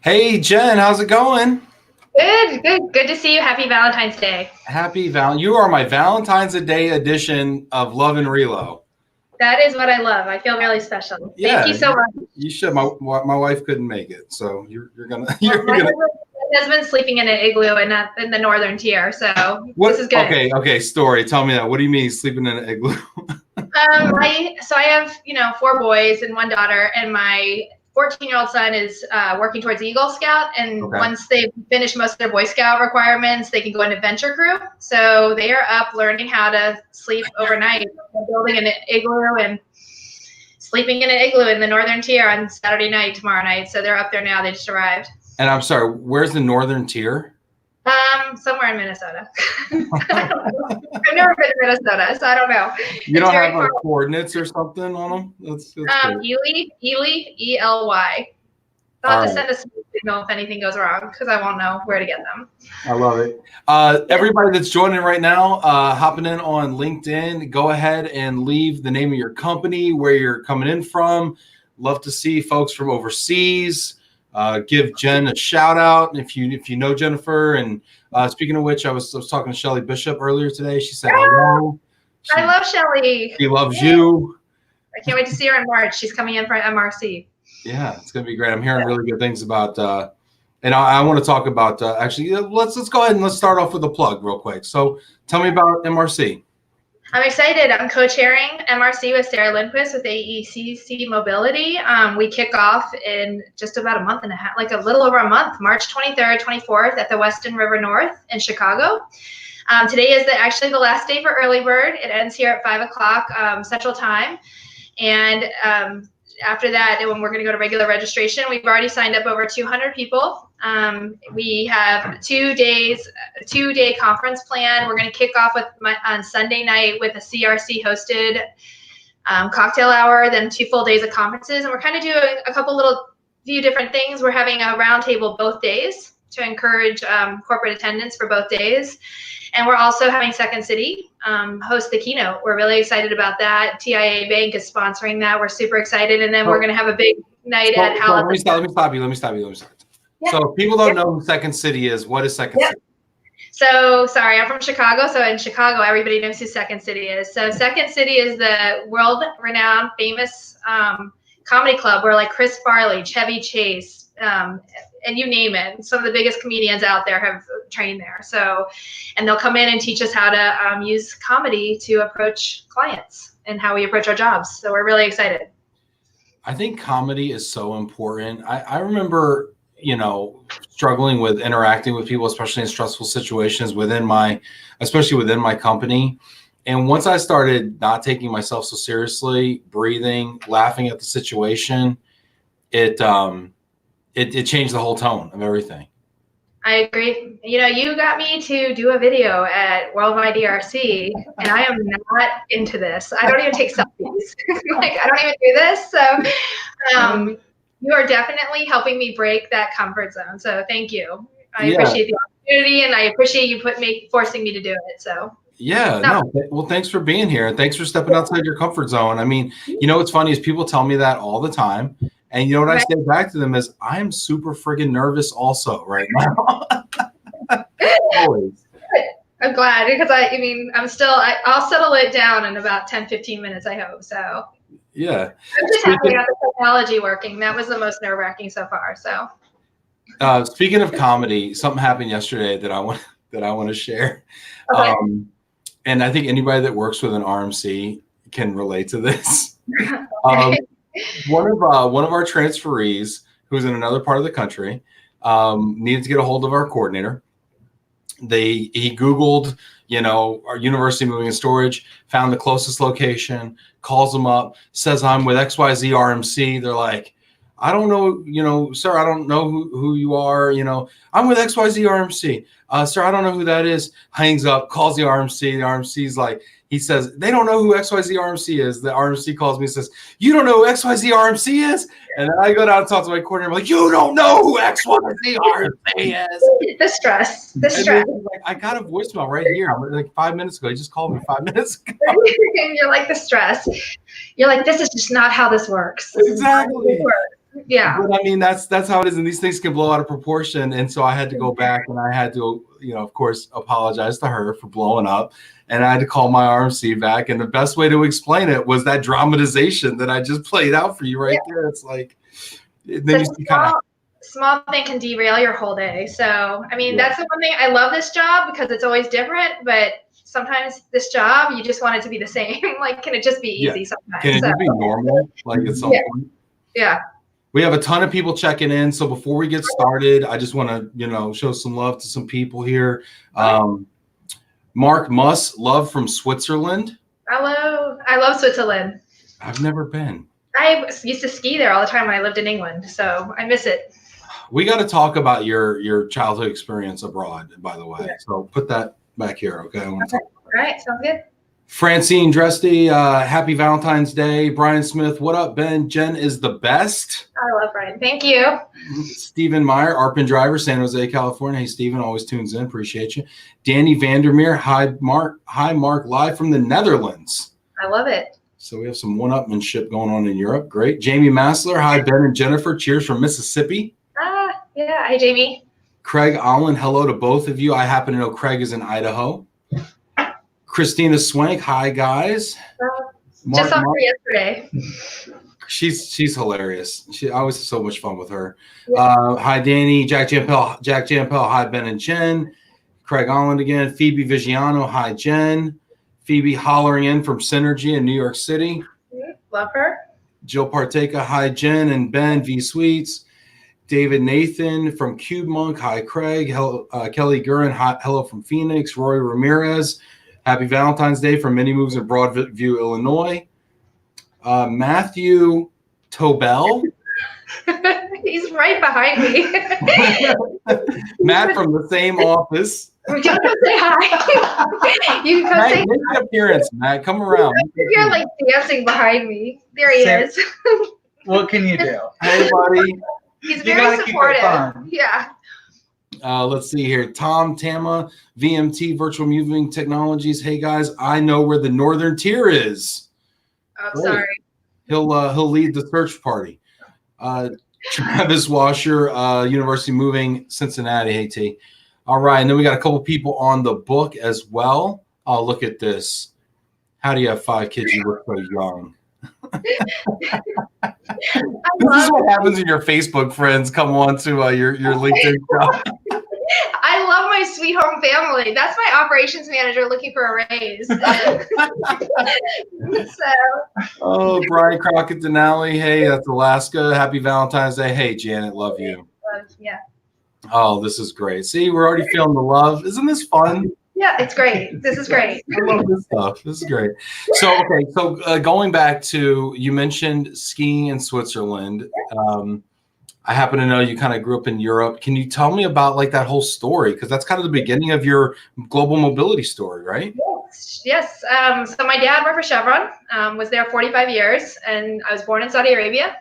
Hey, Jen, how's it going? Good to see you. Happy Valentine's Day. Happy You are my Valentine's Day edition of Love and Relo. That is what I love. I feel really special. Thank you so much. You should. My wife couldn't make it, so you're gonna. My husband's sleeping in an igloo and not in the northern tier, so this is good. Okay. Story. Tell me that. What do you mean sleeping in an igloo? I have 4 boys and 1 daughter, and my 14-year-old son is working towards Eagle Scout, and once they finish most of their Boy Scout requirements, they can go into Venture Crew. So they are up learning how to sleep overnight. They're building an igloo and sleeping in an igloo in the northern tier on Saturday night, tomorrow night. So they're up there now. They just arrived. And I'm sorry, where's the northern tier? Somewhere in Minnesota. I don't know. I've never been to Minnesota, so I don't know. You don't have like coordinates or something on them? That's Ely, E-L-Y. I'll have to send a signal if anything goes wrong, because I won't know where to get them. I love it. Everybody that's joining right now, hopping in on LinkedIn, go ahead and leave the name of your company, where you're coming in from. Love to see folks from overseas. Give Jen a shout out if you know Jennifer. And speaking of which, I was talking to Shelly Bishop earlier today. She said hello. I love Shelly. She loves you. I can't wait to see her in March. She's coming in for MRC. Yeah, it's gonna be great. I'm hearing really good things about. And I want to talk about actually. Let's go ahead and let's start off with a plug real quick. So tell me about MRC. I'm excited. I'm co-chairing MRC with Sarah Lindquist with AECC Mobility. We kick off in just about a month and a half, like a little over a month, March 23rd, 24th at the Weston River North in Chicago. Today is actually the last day for early bird. It ends here at 5 o'clock Central Time. And after that, when we're going to go to regular registration, we've already signed up over 200 people. We have 2-day conference plan. We're going to kick off on Sunday night with a CRC hosted cocktail hour, then 2 full days of conferences. And we're kind of doing a few different things. We're having a roundtable both days to encourage corporate attendance for both days. And we're also having Second City host the keynote. We're really excited about that. TIA Bank is sponsoring that. We're super excited. And then we're going to have a big night at Halifax. Let me stop you. Yeah. So if people don't know who Second City is, what is Second City? So, sorry, I'm from Chicago. So in Chicago, everybody knows who Second City is. So Second City is the world-renowned, famous comedy club where like Chris Farley, Chevy Chase, and you name it. Some of the biggest comedians out there have trained there. So, and they'll come in and teach us how to use comedy to approach clients and how we approach our jobs. So we're really excited. I think comedy is so important. I remember, struggling with interacting with people, especially in stressful situations especially within my company. And once I started not taking myself so seriously, breathing, laughing at the situation, it changed the whole tone of everything. I agree. You got me to do a video at Worldwide ERC, and I am not into this. I don't even take selfies. I don't even do this. So you are definitely helping me break that comfort zone. So thank you. I appreciate the opportunity, and I appreciate you forcing me to do it. So. Well, thanks for being here. And thanks for stepping outside your comfort zone. I mean, what's funny is people tell me that all the time. And what I say back to them is I'm super friggin' nervous also right now. Always. I'm glad because I'll settle it down in about 10, 15 minutes, I hope. So yeah. I'm just happy I got the technology working. That was the most nerve-wracking so far. So speaking of comedy, something happened yesterday that I want to share. Okay. And I think anybody that works with an RMC can relate to this. One of our transferees who's in another part of the country needed to get a hold of our coordinator. He Googled, our university moving and storage, found the closest location, calls them up, says I'm with XYZ RMC. They're like, I don't know, sir, I don't know who you are. I'm with XYZ RMC. Sir, I don't know who that is. Hangs up, calls the RMC. The RMC's like, he says, they don't know who XYZ RMC is. The RMC calls me and says, you don't know who XYZ RMC is? And then I go down and talk to my coordinator. I'm like, you don't know who XYZ RMC is. The stress. Like, I got a voicemail right here. I'm like 5 minutes ago. He just called me 5 minutes ago. And you're like, the stress. You're like, this is just not how this works. Exactly. Yeah. But I mean, that's how it is. And these things can blow out of proportion. And so I had to go back and I had to, of course, apologize to her for blowing up. And I had to call my RMC back. And the best way to explain it was that dramatization that I just played out for you right there. It's like, then you see kind of small thing can derail your whole day. So, I mean, that's the one thing. I love this job because it's always different, but sometimes this job, you just want it to be the same. Like, can it just be easy sometimes? Can it just be normal? Like at some point? Yeah. We have a ton of people checking in. So before we get started, I just want to, show some love to some people here. Mark Muss, love from Switzerland. Hello. I love Switzerland. I've never been. I used to ski there all the time when I lived in England, so I miss it. We got to talk about your childhood experience abroad, by the way. Yeah. So put that back here, okay? All right, sounds good. Francine Dresty, happy Valentine's Day. Brian Smith, what up, Ben? Jen is the best. I love Brian. Thank you. Stephen Meyer, Arpin driver, San Jose, California. Hey, Stephen, always tunes in. Appreciate you. Danny Vandermeer, hi, Mark. Hi, Mark, live from the Netherlands. I love it. So we have some one-upmanship going on in Europe. Great. Jamie Massler, hi, Ben and Jennifer. Cheers from Mississippi. Yeah. Hi, Jamie. Craig Allen, hello to both of you. I happen to know Craig is in Idaho. Christina Swank, hi, guys. Just saw her yesterday. She's hilarious. I always have so much fun with her. Yeah. Hi, Danny. Jack Jampel, hi, Ben and Jen. Craig Allen again. Phoebe Vigiano, hi, Jen. Phoebe hollering in from Synergy in New York City. Love her. Jill Parteka, hi, Jen and Ben, V Sweets. David Nathan from Cube Monk, hi, Craig. Kelly Gurin, hello from Phoenix. Roy Ramirez, happy Valentine's Day from Many Moves in Broadview, Illinois. Matthew Tobel. He's right behind me. Matt from the same office. Come say hi. You can come Matt, say make an appearance, Matt. Come around. You're like dancing behind me. There he is. What can you do? Hey, buddy. He's very supportive. Yeah. Let's see here. Tom Tama, VMT Virtual Moving Technologies. Hey guys, I know where the Northern Tier is. Oh, sorry. He'll lead the search party. Travis Washer, University Moving Cincinnati. Hey T. All right, and then we got a couple people on the book as well. Oh, look at this. How do you have 5 kids? You look so young. This is what happens when your Facebook friends come on to your LinkedIn stuff. I love my sweet home family. That's my operations manager looking for a raise. Oh, Brian Crockett Denali. Hey, that's Alaska. Happy Valentine's Day. Hey, Janet, love you. Yeah. Oh, this is great. See, we're already feeling the love. Isn't this fun? Yeah, it's great. This is great. I love this stuff. This is great. So, okay. So going back to, you mentioned skiing in Switzerland. I happen to know you kind of grew up in Europe. Can you tell me about like that whole story? Because that's kind of the beginning of your global mobility story, right? Yes. So my dad worked for Chevron, was there 45 years, and I was born in Saudi Arabia.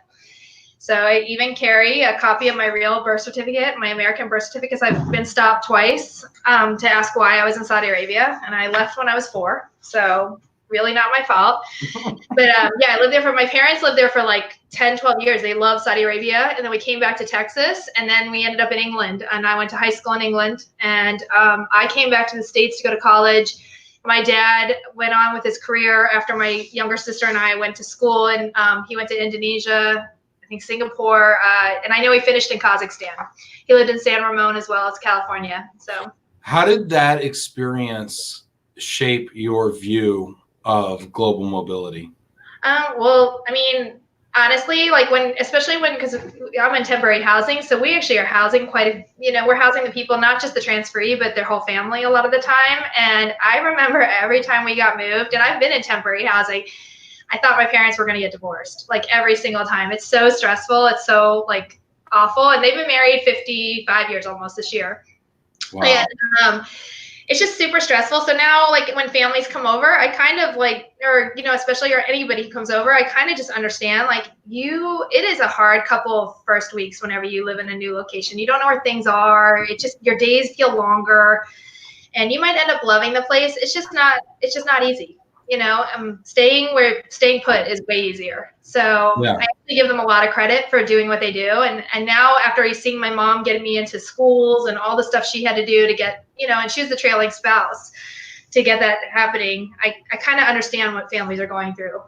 So I even carry a copy of my real birth certificate, my American birth certificate, because I've been stopped twice to ask why I was in Saudi Arabia, and I left when I was 4. So really not my fault. But yeah, I lived there my parents lived there for like 10, 12 years. They love Saudi Arabia. And then we came back to Texas, and then we ended up in England, and I went to high school in England. And I came back to the States to go to college. My dad went on with his career after my younger sister and I went to school, and he went to Indonesia, I think Singapore, and I know he finished in Kazakhstan. He lived in San Ramon as well as California. So how did that experience shape your view of global mobility? Well, I mean, honestly, like especially because I'm in temporary housing, so we actually are housing we're housing the people, not just the transferee, but their whole family a lot of the time. And I remember every time we got moved, and I've been in temporary housing, I thought my parents were going to get divorced, like every single time. It's so stressful. It's so like awful. And they've been married 55 years almost this year. Wow. it's just super stressful. So now, like, when families come over, I kind of like, or, you know, especially or anybody who comes over, I kind of just understand, like, it is a hard couple of first weeks whenever you live in a new location. You don't know where things are. It just, your days feel longer, and you might end up loving the place. It's just not easy. You know, staying put is way easier. So Yeah. I actually give them a lot of credit for doing what they do. And now, after seeing my mom getting me into schools and all the stuff she had to do to get, you know, and she was the trailing spouse, to get that happening, I kind of understand what families are going through.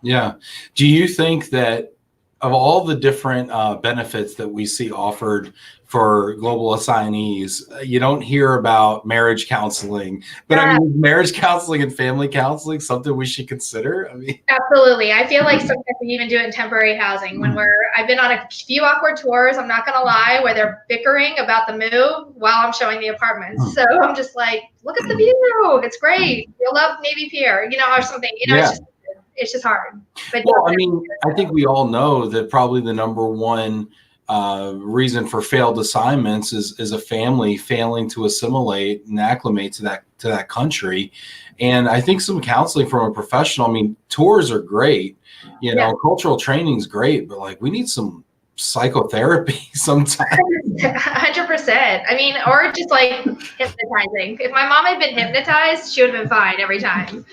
Yeah. Do you think that of all the different benefits that we see offered for global assignees, you don't hear about marriage counseling, but I mean, is marriage counseling and family counseling something we should consider? I mean, absolutely. I feel like sometimes we even do it in temporary housing when I've been on a few awkward tours, I'm not gonna lie, where they're bickering about the move while I'm showing the apartments. So I'm just like, look at the view, it's great. You'll love Navy Pier, you know, or something. You know, yeah. It's just hard. But well, I mean, I think we all know that probably the number one reason for failed assignments is a family failing to assimilate and acclimate to that country. And I think some counseling from a professional, I mean, tours are great, you know, cultural training is great, but like we need some psychotherapy sometimes. 100%. I mean, or just like hypnotizing. If my mom had been hypnotized, she would have been fine every time.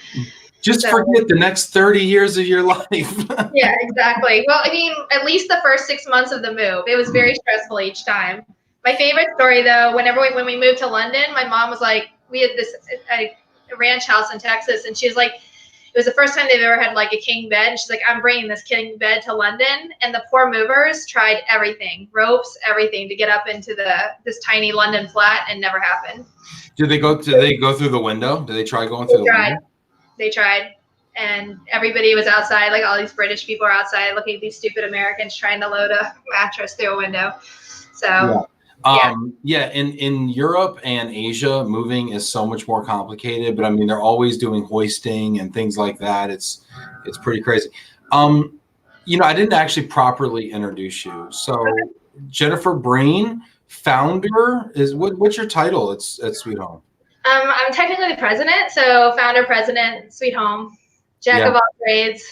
Just forget the next 30 years of your life. Yeah, exactly. Well, I mean, at least the first 6 months of the move, it was very stressful each time. My favorite story, though, when we moved to London, my mom was like, we had this a ranch house in Texas, and she was like, it was the first time they've ever had like a king bed. And she's like, I'm bringing this king bed to London. And the poor movers tried everything, ropes, everything, to get up into this tiny London flat, and never happened. Did they go through the window? Did they try going through the window? They tried, and everybody was outside. Like, all these British people are outside looking at these stupid Americans trying to load a mattress through a window. So in Europe and Asia, moving is so much more complicated, but I mean, they're always doing hoisting and things like that. It's pretty crazy. You know, I didn't actually properly introduce you. So Jennifer Breen, founder, what's your title at Sweet Home? I'm technically the president, so founder, president, Sweet Home, jack of all trades.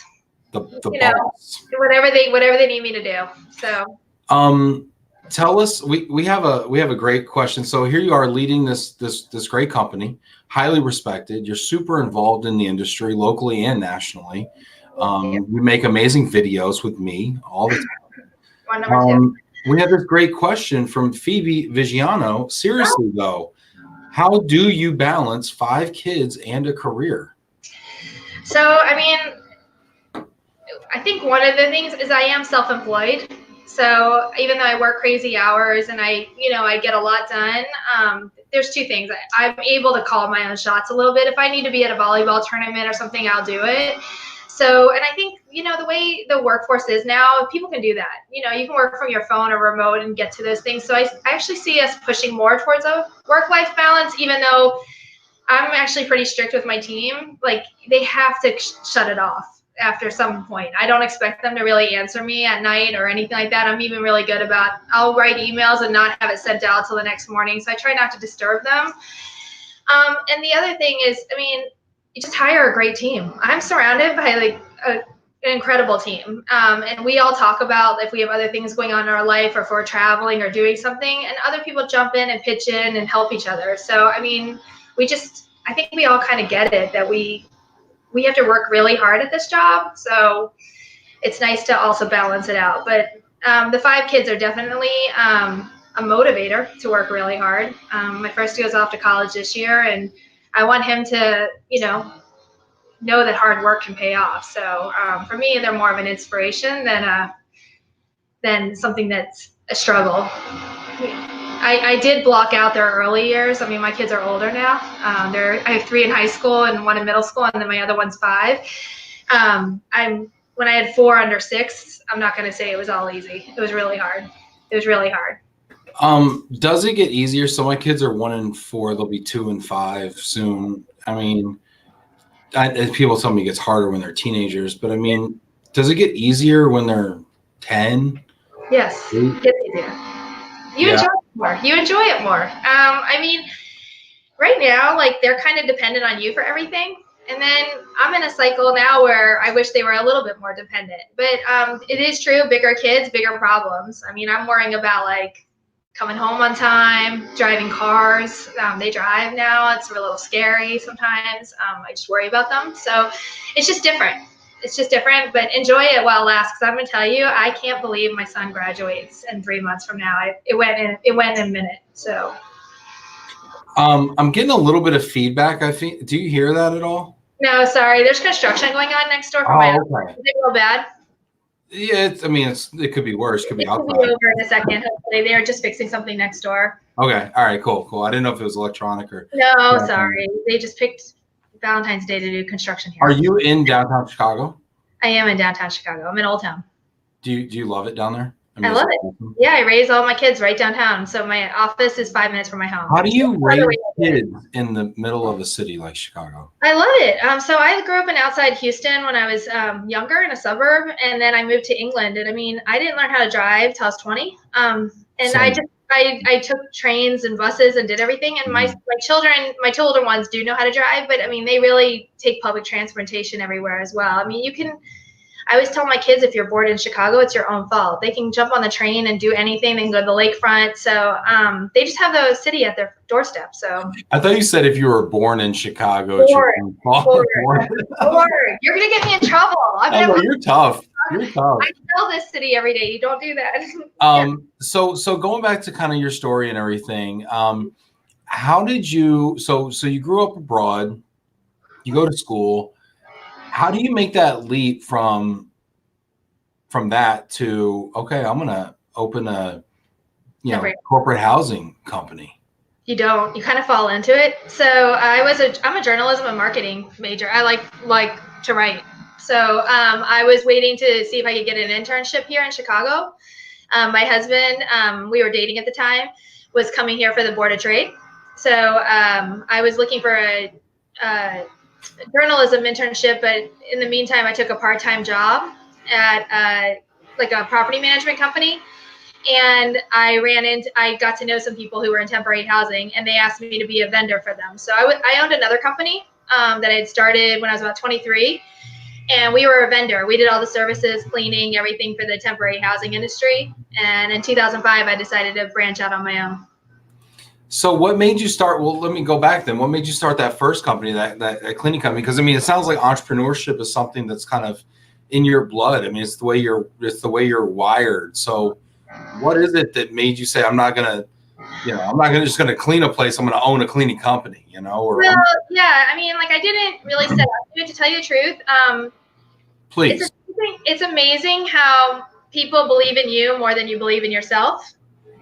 The boss. Whatever they need me to do. So tell us, we have a great question. So here you are leading this great company, highly respected. You're super involved in the industry, locally and nationally. You make amazing videos with me all the time. We have this great question from Phoebe Vigiano. Seriously though, how do you balance 5 kids and a career? So, I mean, I think one of the things is I am self-employed. So even though I work crazy hours and I get a lot done, there's 2 things. I'm able to call my own shots a little bit. If I need to be at a volleyball tournament or something, I'll do it. So, and I think, you know, the way the workforce is now, people can do that. You know, you can work from your phone or remote and get to those things. So I actually see us pushing more towards a work-life balance, even though I'm actually pretty strict with my team. Like, they have to shut it off after some point. I don't expect them to really answer me at night or anything like that. I'm even really good about, I'll write emails and not have it sent out till the next morning. So I try not to disturb them. And the other thing is, I mean, you just hire a great team. I'm surrounded by like an incredible team. And we all talk about if we have other things going on in our life or if we're traveling or doing something, and other people jump in and pitch in and help each other. So, I mean, I think we all kind of get it that we have to work really hard at this job. So it's nice to also balance it out. But the 5 kids are definitely a motivator to work really hard. My first goes off to college this year, and I want him to, know that hard work can pay off. So for me, they're more of an inspiration than something that's a struggle. I did block out their early years. I mean, my kids are older now. I have 3 in high school and 1 in middle school, and then my other one's 5. When I had 4 under 6, I'm not going to say it was all easy. It was really hard. Does it get easier? So my kids are 1 and 4. They'll be 2 and 5 soon. I mean, people tell me it gets harder when they're teenagers, but I mean, does it get easier when they're 10? Yes, it gets easier. You enjoy it more. I mean, right now, like they're kind of dependent on you for everything. And then I'm in a cycle now where I wish they were a little bit more dependent. But it is true, bigger kids, bigger problems. I mean, I'm worrying about like coming home on time, driving cars. They drive now. It's a little scary sometimes. I just worry about them. So it's just different. It's just different, but enjoy it while it lasts. Because I'm going to tell you, I can't believe my son graduates in 3 months from now. It went in a minute. So. I'm getting a little bit of feedback. I think. Do you hear that at all? No, sorry. There's construction going on next door for my house. Okay. Is it real bad? Yeah, it could be worse. It could be outside. It'll be over in a second. Hopefully, they're just fixing something next door. Okay. All right. Cool. I didn't know if it was electronic or. No, sorry. They just picked Valentine's Day to do construction here. Are you in downtown Chicago? I am in downtown Chicago. I'm in Old Town. Do you love it down there? I love it. Awesome? Yeah, I raise all my kids right downtown. So my office is 5 minutes from my home. How do you raise kids in the middle of a city like Chicago? I love it. So I grew up in outside Houston when I was younger in a suburb, and then I moved to England. And I mean, I didn't learn how to drive till I was 20. And same. I took trains and buses and did everything. And my two older ones do know how to drive, but I mean, they really take public transportation everywhere as well. I mean, I always tell my kids, if you're bored in Chicago, it's your own fault. They can jump on the train and do anything. They can go to the lakefront. So they just have the city at their doorstep. So I thought you said if you were born in Chicago, it's your own fault. You're gonna get me in trouble. You're tough. You're tough. I tell this city every day, you don't do that. So going back to kind of your story and everything, how did you? So you grew up abroad. You go to school. How do you make that leap from that to, okay, I'm gonna open a corporate housing company? You don't. You kind of fall into it. So I'm a journalism and marketing major. I like to write. So I was waiting to see if I could get an internship here in Chicago. My husband, we were dating at the time, was coming here for the Board of Trade. So I was looking for a journalism internship, but in the meantime, I took a part-time job at like a property management company, and I got to know some people who were in temporary housing, and they asked me to be a vendor for them. So I owned another company that I had started when I was about 23, and we were a vendor. We did all the services, cleaning, everything for the temporary housing industry. And in 2005, I decided to branch out on my own. So what made you start? Well, let me go back then. What made you start that first company, that cleaning company? Because I mean, it sounds like entrepreneurship is something that's kind of in your blood. I mean, it's the way you're wired. So what is it that made you say, I'm not just gonna clean a place. I'm gonna own a cleaning company, Or yeah, I mean, like I didn't really set out to it, to tell you the truth. Please. It's amazing how people believe in you more than you believe in yourself.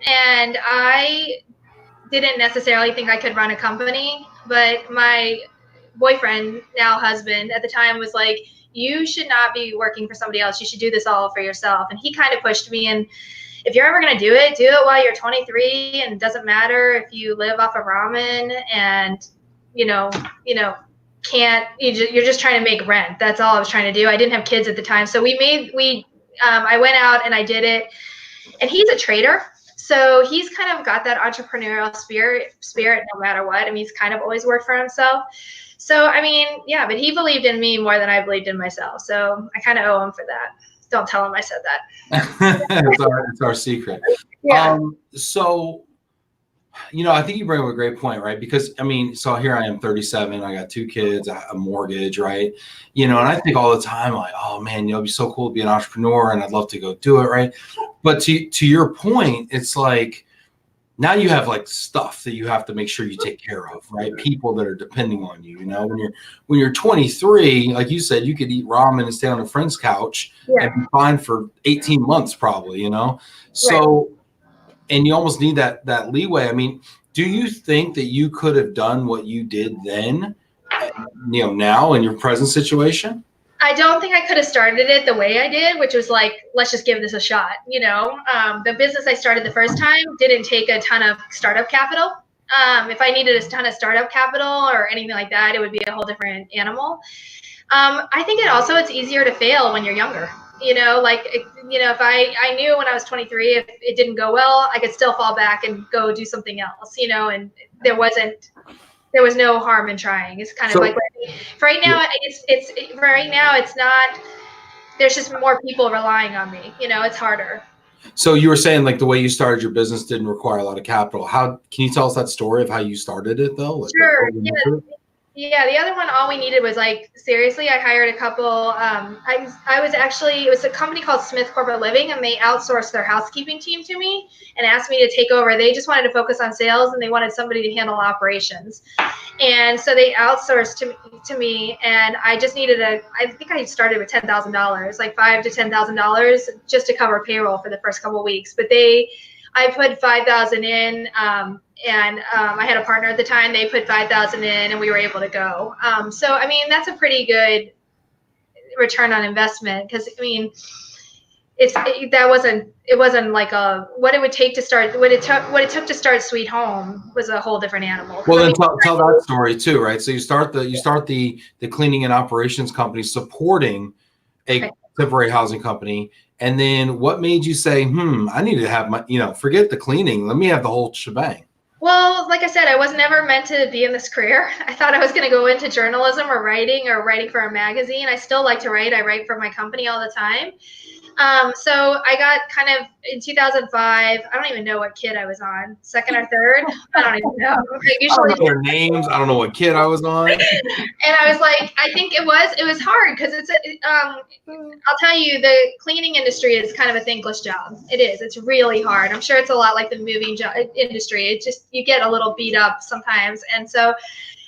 And I didn't necessarily think I could run a company, but my boyfriend, now husband, at the time was like, you should not be working for somebody else. You should do this all for yourself. And he kind of pushed me. And if you're ever going to do it while you're 23, and it doesn't matter if you live off of ramen and, you're just trying to make rent. That's all I was trying to do. I didn't have kids at the time. So I went out and I did it, and he's a trader. So he's kind of got that entrepreneurial spirit no matter what. I mean, he's kind of always worked for himself. So, I mean, yeah, but he believed in me more than I believed in myself. So I kind of owe him for that. Don't tell him I said that. It's our secret. Yeah. I think you bring up a great point, right? Because I mean, so here I am, 37. I got 2 kids, a mortgage, right? And I think all the time, like, oh man, it'd be so cool to be an entrepreneur, and I'd love to go do it, right? But to your point, it's like now you have like stuff that you have to make sure you take care of, right? People that are depending on you. When you're 23, like you said, you could eat ramen and stay on a friend's couch and be fine for 18 months, probably. So. Right. And you almost need that leeway. I mean, do you think that you could have done what you did then, now in your present situation? I don't think I could have started it the way I did, which was like, let's just give this a shot. The business I started the first time didn't take a ton of startup capital. If I needed a ton of startup capital or anything like that, it would be a whole different animal. I think it's easier to fail when you're younger. If I knew when I was 23, if it didn't go well, I could still fall back and go do something else, and there wasn't there was no harm in trying. It's kind of like right now, it's not, there's just more people relying on me. It's harder. So you were saying like the way you started your business didn't require a lot of capital. Can you tell us that story of how you started it though? Like, sure. Yeah, the other one, all we needed was like, seriously, I hired a couple. It was a company called Smith Corporate Living, and they outsourced their housekeeping team to me and asked me to take over. They just wanted to focus on sales, and they wanted somebody to handle operations. And so they outsourced to me, and I just needed I think I started with $10,000, like $5,000 to $10,000 just to cover payroll for the first couple of weeks. But I put 5,000 in, and I had a partner at the time. They put 5,000 in, and we were able to go. So I mean, that's a pretty good return on investment, because I mean, it wasn't like what it would take to start. What it took to start Sweet Home was a whole different animal. Well, then tell that story too, right? So you start the cleaning and operations company supporting a temporary housing company. And then what made you say, I need to have forget the cleaning. Let me have the whole shebang. Well, like I said, I was never meant to be in this career. I thought I was going to go into journalism or writing for a magazine. I still like to write. I write for my company all the time. So I got kind of in 2005. I don't even know what kid I was on, second or third. I don't even know. I don't know their names. I don't know what kid I was on. And I was like, I think it was hard because I'll tell you, the cleaning industry is kind of a thankless job. It is. It's really hard. I'm sure it's a lot like the moving industry. It just, you get a little beat up sometimes. And so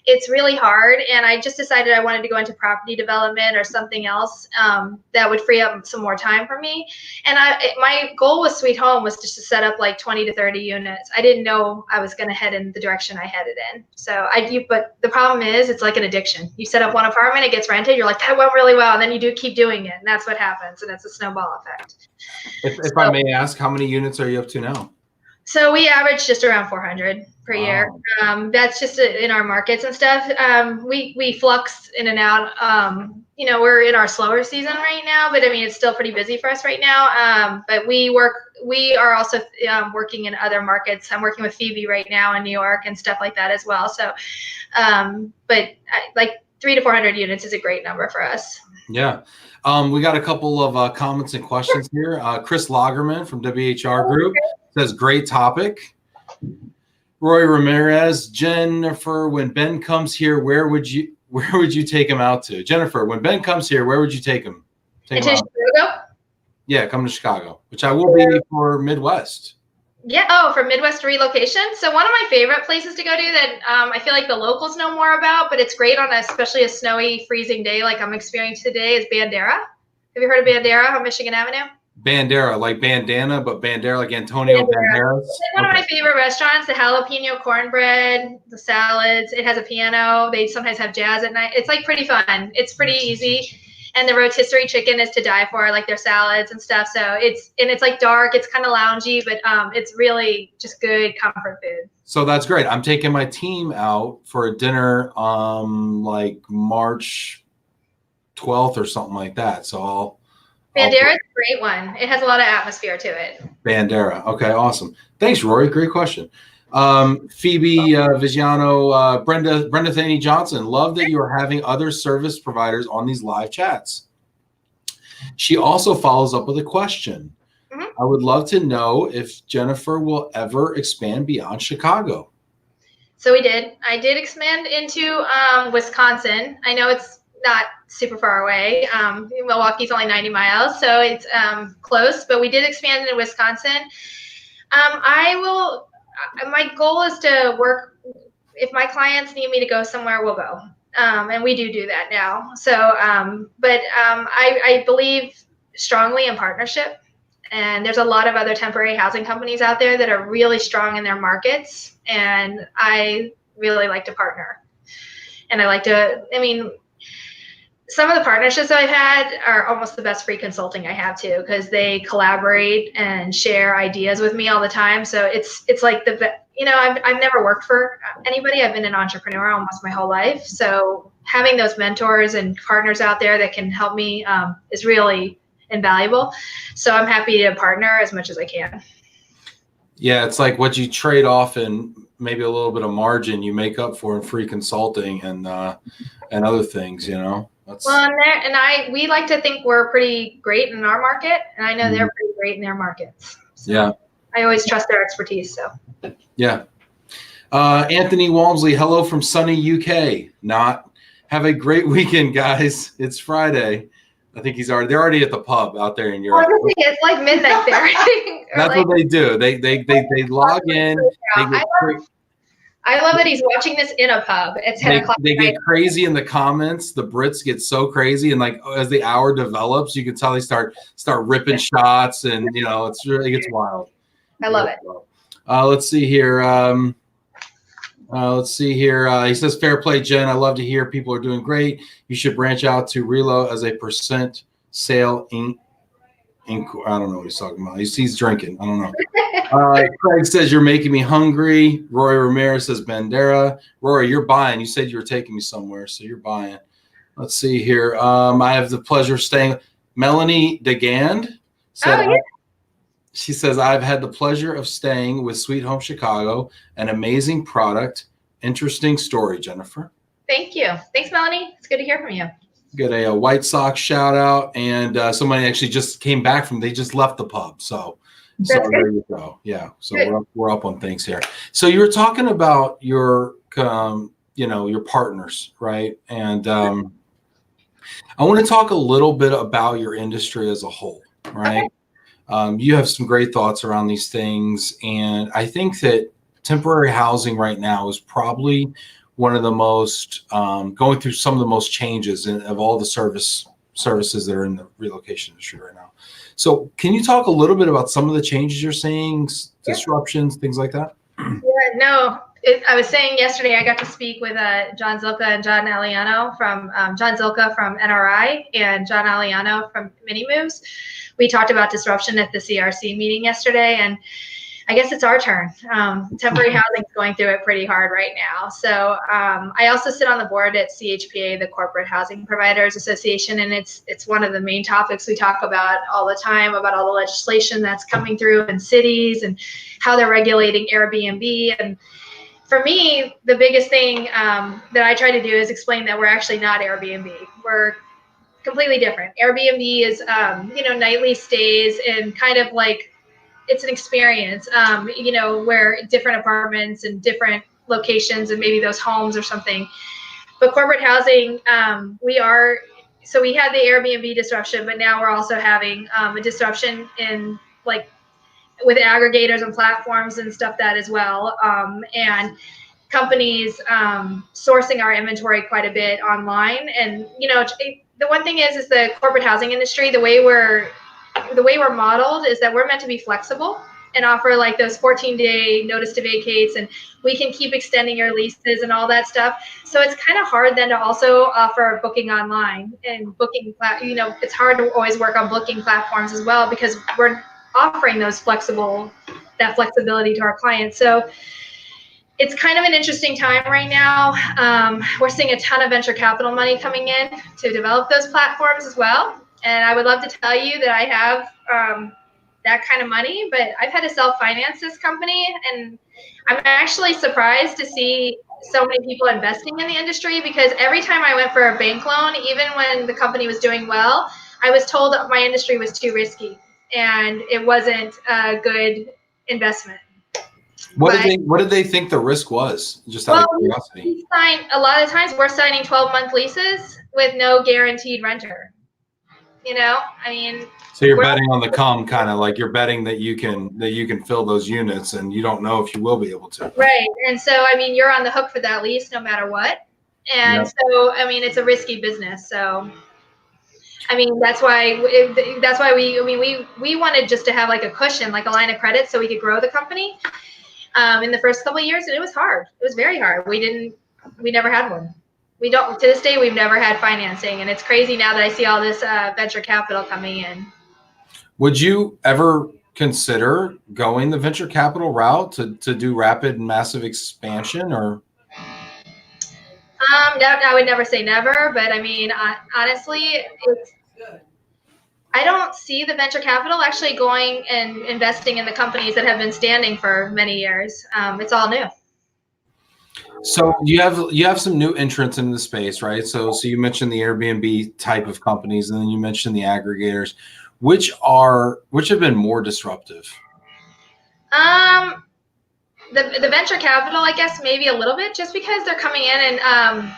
it's really hard, and I just decided I wanted to go into property development or something else that would free up some more time for me. And my goal with Sweet Home was just to set up like 20 to 30 units. I didn't know I was going to head in the direction I headed in. But the problem is, it's like an addiction. You set up one apartment, it gets rented, you're like, that went really well, and then you keep doing it, and that's what happens, and it's a snowball effect. If I may ask, how many units are you up to now? So we average just around 400 per year. That's just in our markets and stuff. We flux in and out. We're in our slower season right now, but I mean, it's still pretty busy for us right now. But we are also working in other markets. I'm working with Phoebe right now in New York and stuff like that as well. So, but like 300 to 400 units is a great number for us. Yeah. We got a couple of comments and questions here. Chris Lagerman from WHR Group says, great topic. Roy Ramirez, Jennifer, when Ben comes here, where would you take him out to? Jennifer, when Ben comes here, where would you take him? Into Chicago? Yeah, come to Chicago, which I will be for Midwest. Yeah. Oh, for Midwest relocation. So one of my favorite places to go to that I feel like the locals know more about, but it's great on especially a snowy, freezing day like I'm experiencing today, is Bandera. Have you heard of Bandera on Michigan Avenue? Bandera, like bandana, but Bandera, like Antonio Banderas. It's one of my favorite restaurants. The jalapeno cornbread, the salads. It has a piano. They sometimes have jazz at night. It's like pretty fun. It's pretty easy. And the rotisserie chicken is to die for, like their salads and stuff. So it's like dark. It's kind of loungy, but it's really just good comfort food. So that's great. I'm taking my team out for a dinner like March 12th or something like that. So Bandera is a great one. It has a lot of atmosphere to it. Bandera. Okay, awesome. Thanks, Rory. Great question. Phoebe Vigiano, Brenda Thaney Johnson, love that you are having other service providers on these live chats. She also follows up with a question. I would love to know if Jennifer will ever expand beyond Chicago. So we did. I did expand into Wisconsin. I know it's not super far away. Milwaukee's only 90 miles, so it's close, but we did expand into Wisconsin. My goal is to work, if my clients need me to go somewhere, we'll go. And we do that now. So, I believe strongly in partnership. And there's a lot of other temporary housing companies out there that are really strong in their markets. And I really like to partner. And some of the partnerships I've had are almost the best free consulting I have too, because they collaborate and share ideas with me all the time. So it's like I've never worked for anybody. I've been an entrepreneur almost my whole life. So having those mentors and partners out there that can help me is really invaluable. So I'm happy to partner as much as I can. Yeah, it's like what you trade off in maybe a little bit of margin you make up for in free consulting and other things, you know. That's, well, we like to think we're pretty great in our market, and I know they're pretty great in their markets. So yeah. I always trust their expertise. So yeah. Anthony Walmsley, hello from sunny UK. Not have a great weekend, guys. It's Friday. I think they're already at the pub out there in Europe. Well, it's like midnight there. That's what they do. They log in. I love that he's watching this in a pub. It's 10 o'clock. They get crazy in the comments. The Brits get so crazy, and like as the hour develops, you can tell they start ripping shots, and you know it gets wild. I love it. Let's see here. He says, fair play, Jen. I love to hear people are doing great. You should branch out to Relo as a percent sale. I don't know what he's talking about. He's drinking. I don't know. Craig says, you're making me hungry. Roy Ramirez says, Bandera. Rory, you're buying. You said you were taking me somewhere, so you're buying. Let's see here. I have the pleasure of staying. Melanie DeGand said, she says, I've had the pleasure of staying with Sweet Home Chicago. An amazing product. Interesting story, Jennifer. Thank you. Thanks, Melanie. It's good to hear from you. Get a White Sox shout out. And somebody actually just came back they just left the pub. So there you go. Yeah. So we're up on things here. So you were talking about your, your partners, right? And I want to talk a little bit about your industry as a whole, right? Okay. You have some great thoughts around these things. And I think that temporary housing right now is probably one of the most, going through some of the most changes of all the services that are in the relocation industry right now. So can you talk a little bit about some of the changes you're seeing, disruptions, things like that? Yeah, no. I was saying yesterday I got to speak with John Zilka and John Aliano from John Zilka from NRI and John Aliano from Mini Moves. We talked about disruption at the CRC meeting yesterday, and I guess it's our turn. Temporary housing is going through it pretty hard right now. So I also sit on the board at CHPA, the Corporate Housing Providers Association, and it's one of the main topics we talk about all the time, about all the legislation that's coming through in cities and how they're regulating Airbnb. And for me, the biggest thing that I try to do is explain that we're actually not Airbnb. We're completely different. Airbnb is, nightly stays and kind of like, it's an experience, where different apartments and different locations and maybe those homes or something. But corporate housing, we had the Airbnb disruption, but now we're also having a disruption in like with aggregators and platforms and stuff that as well. And companies sourcing our inventory quite a bit online. And, the one thing is the corporate housing industry, the way we're modeled is that we're meant to be flexible and offer like those 14-day notice to vacates, and we can keep extending your leases and all that stuff. So it's kind of hard then to also offer booking online and booking, it's hard to always work on booking platforms as well because we're offering that flexibility to our clients. So it's kind of an interesting time right now. We're seeing a ton of venture capital money coming in to develop those platforms as well. And I would love to tell you that I have that kind of money, but I've had to self-finance this company. And I'm actually surprised to see so many people investing in the industry because every time I went for a bank loan, even when the company was doing well, I was told that my industry was too risky and it wasn't a good investment. What did they think the risk was? Just out of curiosity. A lot of times we're signing 12-month leases with no guaranteed renter. So you're betting on the come, kind of like you're betting that you can fill those units, and you don't know if you will be able to. Right, and so you're on the hook for that lease no matter what, and so it's a risky business. So that's why we wanted just to have like a cushion, like a line of credit, so we could grow the company in the first couple of years, and it was hard. It was very hard. We never had one. We don't, to this day, we've never had financing, and it's crazy now that I see all this venture capital coming in. Would you ever consider going the venture capital route to do rapid and massive expansion, or? No, I would never say never, but honestly, I don't see the venture capital actually going and investing in the companies that have been standing for many years. It's all new. So you have some new entrants in the space, right? So you mentioned the Airbnb type of companies, and then you mentioned the aggregators. Which have been more disruptive? The venture capital, I guess, maybe a little bit, just because they're coming in and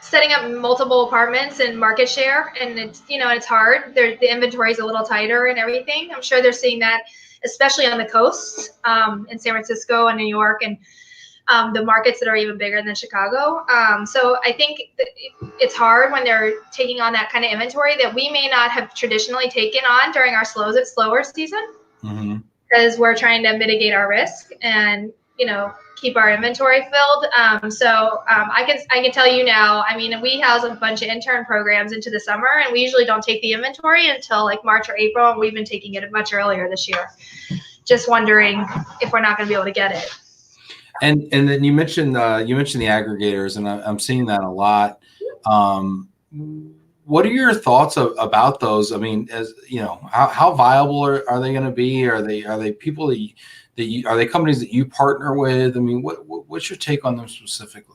setting up multiple apartments and market share, and it's hard. The inventory is a little tighter and everything. I'm sure they're seeing that, especially on the coasts, in San Francisco and New York, and the markets that are even bigger than Chicago. So I think it's hard when they're taking on that kind of inventory that we may not have traditionally taken on during our slower season, because we're trying to mitigate our risk and keep our inventory filled. I can tell you now, I mean, we house a bunch of intern programs into the summer, and we usually don't take the inventory until like March or April, and we've been taking it much earlier this year. Just wondering if we're not going to be able to get it. And then you mentioned the aggregators, and I'm seeing that a lot. What are your thoughts about those? I mean, as you know, how viable are they going to be? Are they people that are they companies that you partner with? I mean, what's your take on them specifically?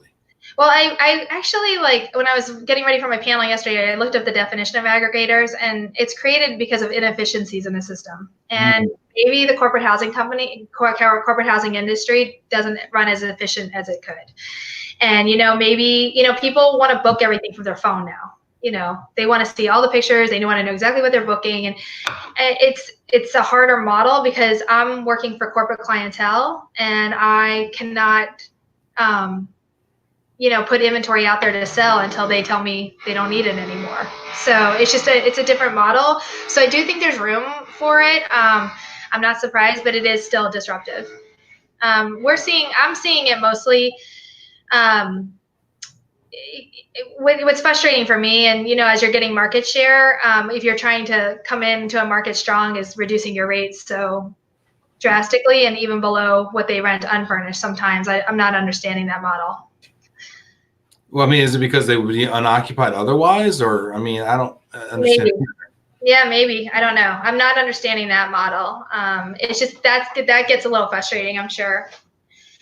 Well, I actually, like, when I was getting ready for my panel yesterday, I looked up the definition of aggregators, and it's created because of inefficiencies in the system. And maybe the corporate housing industry doesn't run as efficient as it could. And, maybe, people want to book everything from their phone now. They want to see all the pictures. They want to know exactly what they're booking. And it's a harder model because I'm working for corporate clientele, and I cannot, put inventory out there to sell until they tell me they don't need it anymore. So it's a different model. So I do think there's room for it. I'm not surprised, but it is still disruptive. I'm seeing it mostly. What's frustrating for me, and as you're getting market share, if you're trying to come into a market strong, is reducing your rates so drastically and even below what they rent unfurnished. Sometimes I'm not understanding that model. Well, I mean, is it because they would be unoccupied otherwise, or I mean, I don't understand. Maybe. Yeah, maybe. I don't know. I'm not understanding that model. It's just that gets a little frustrating, I'm sure.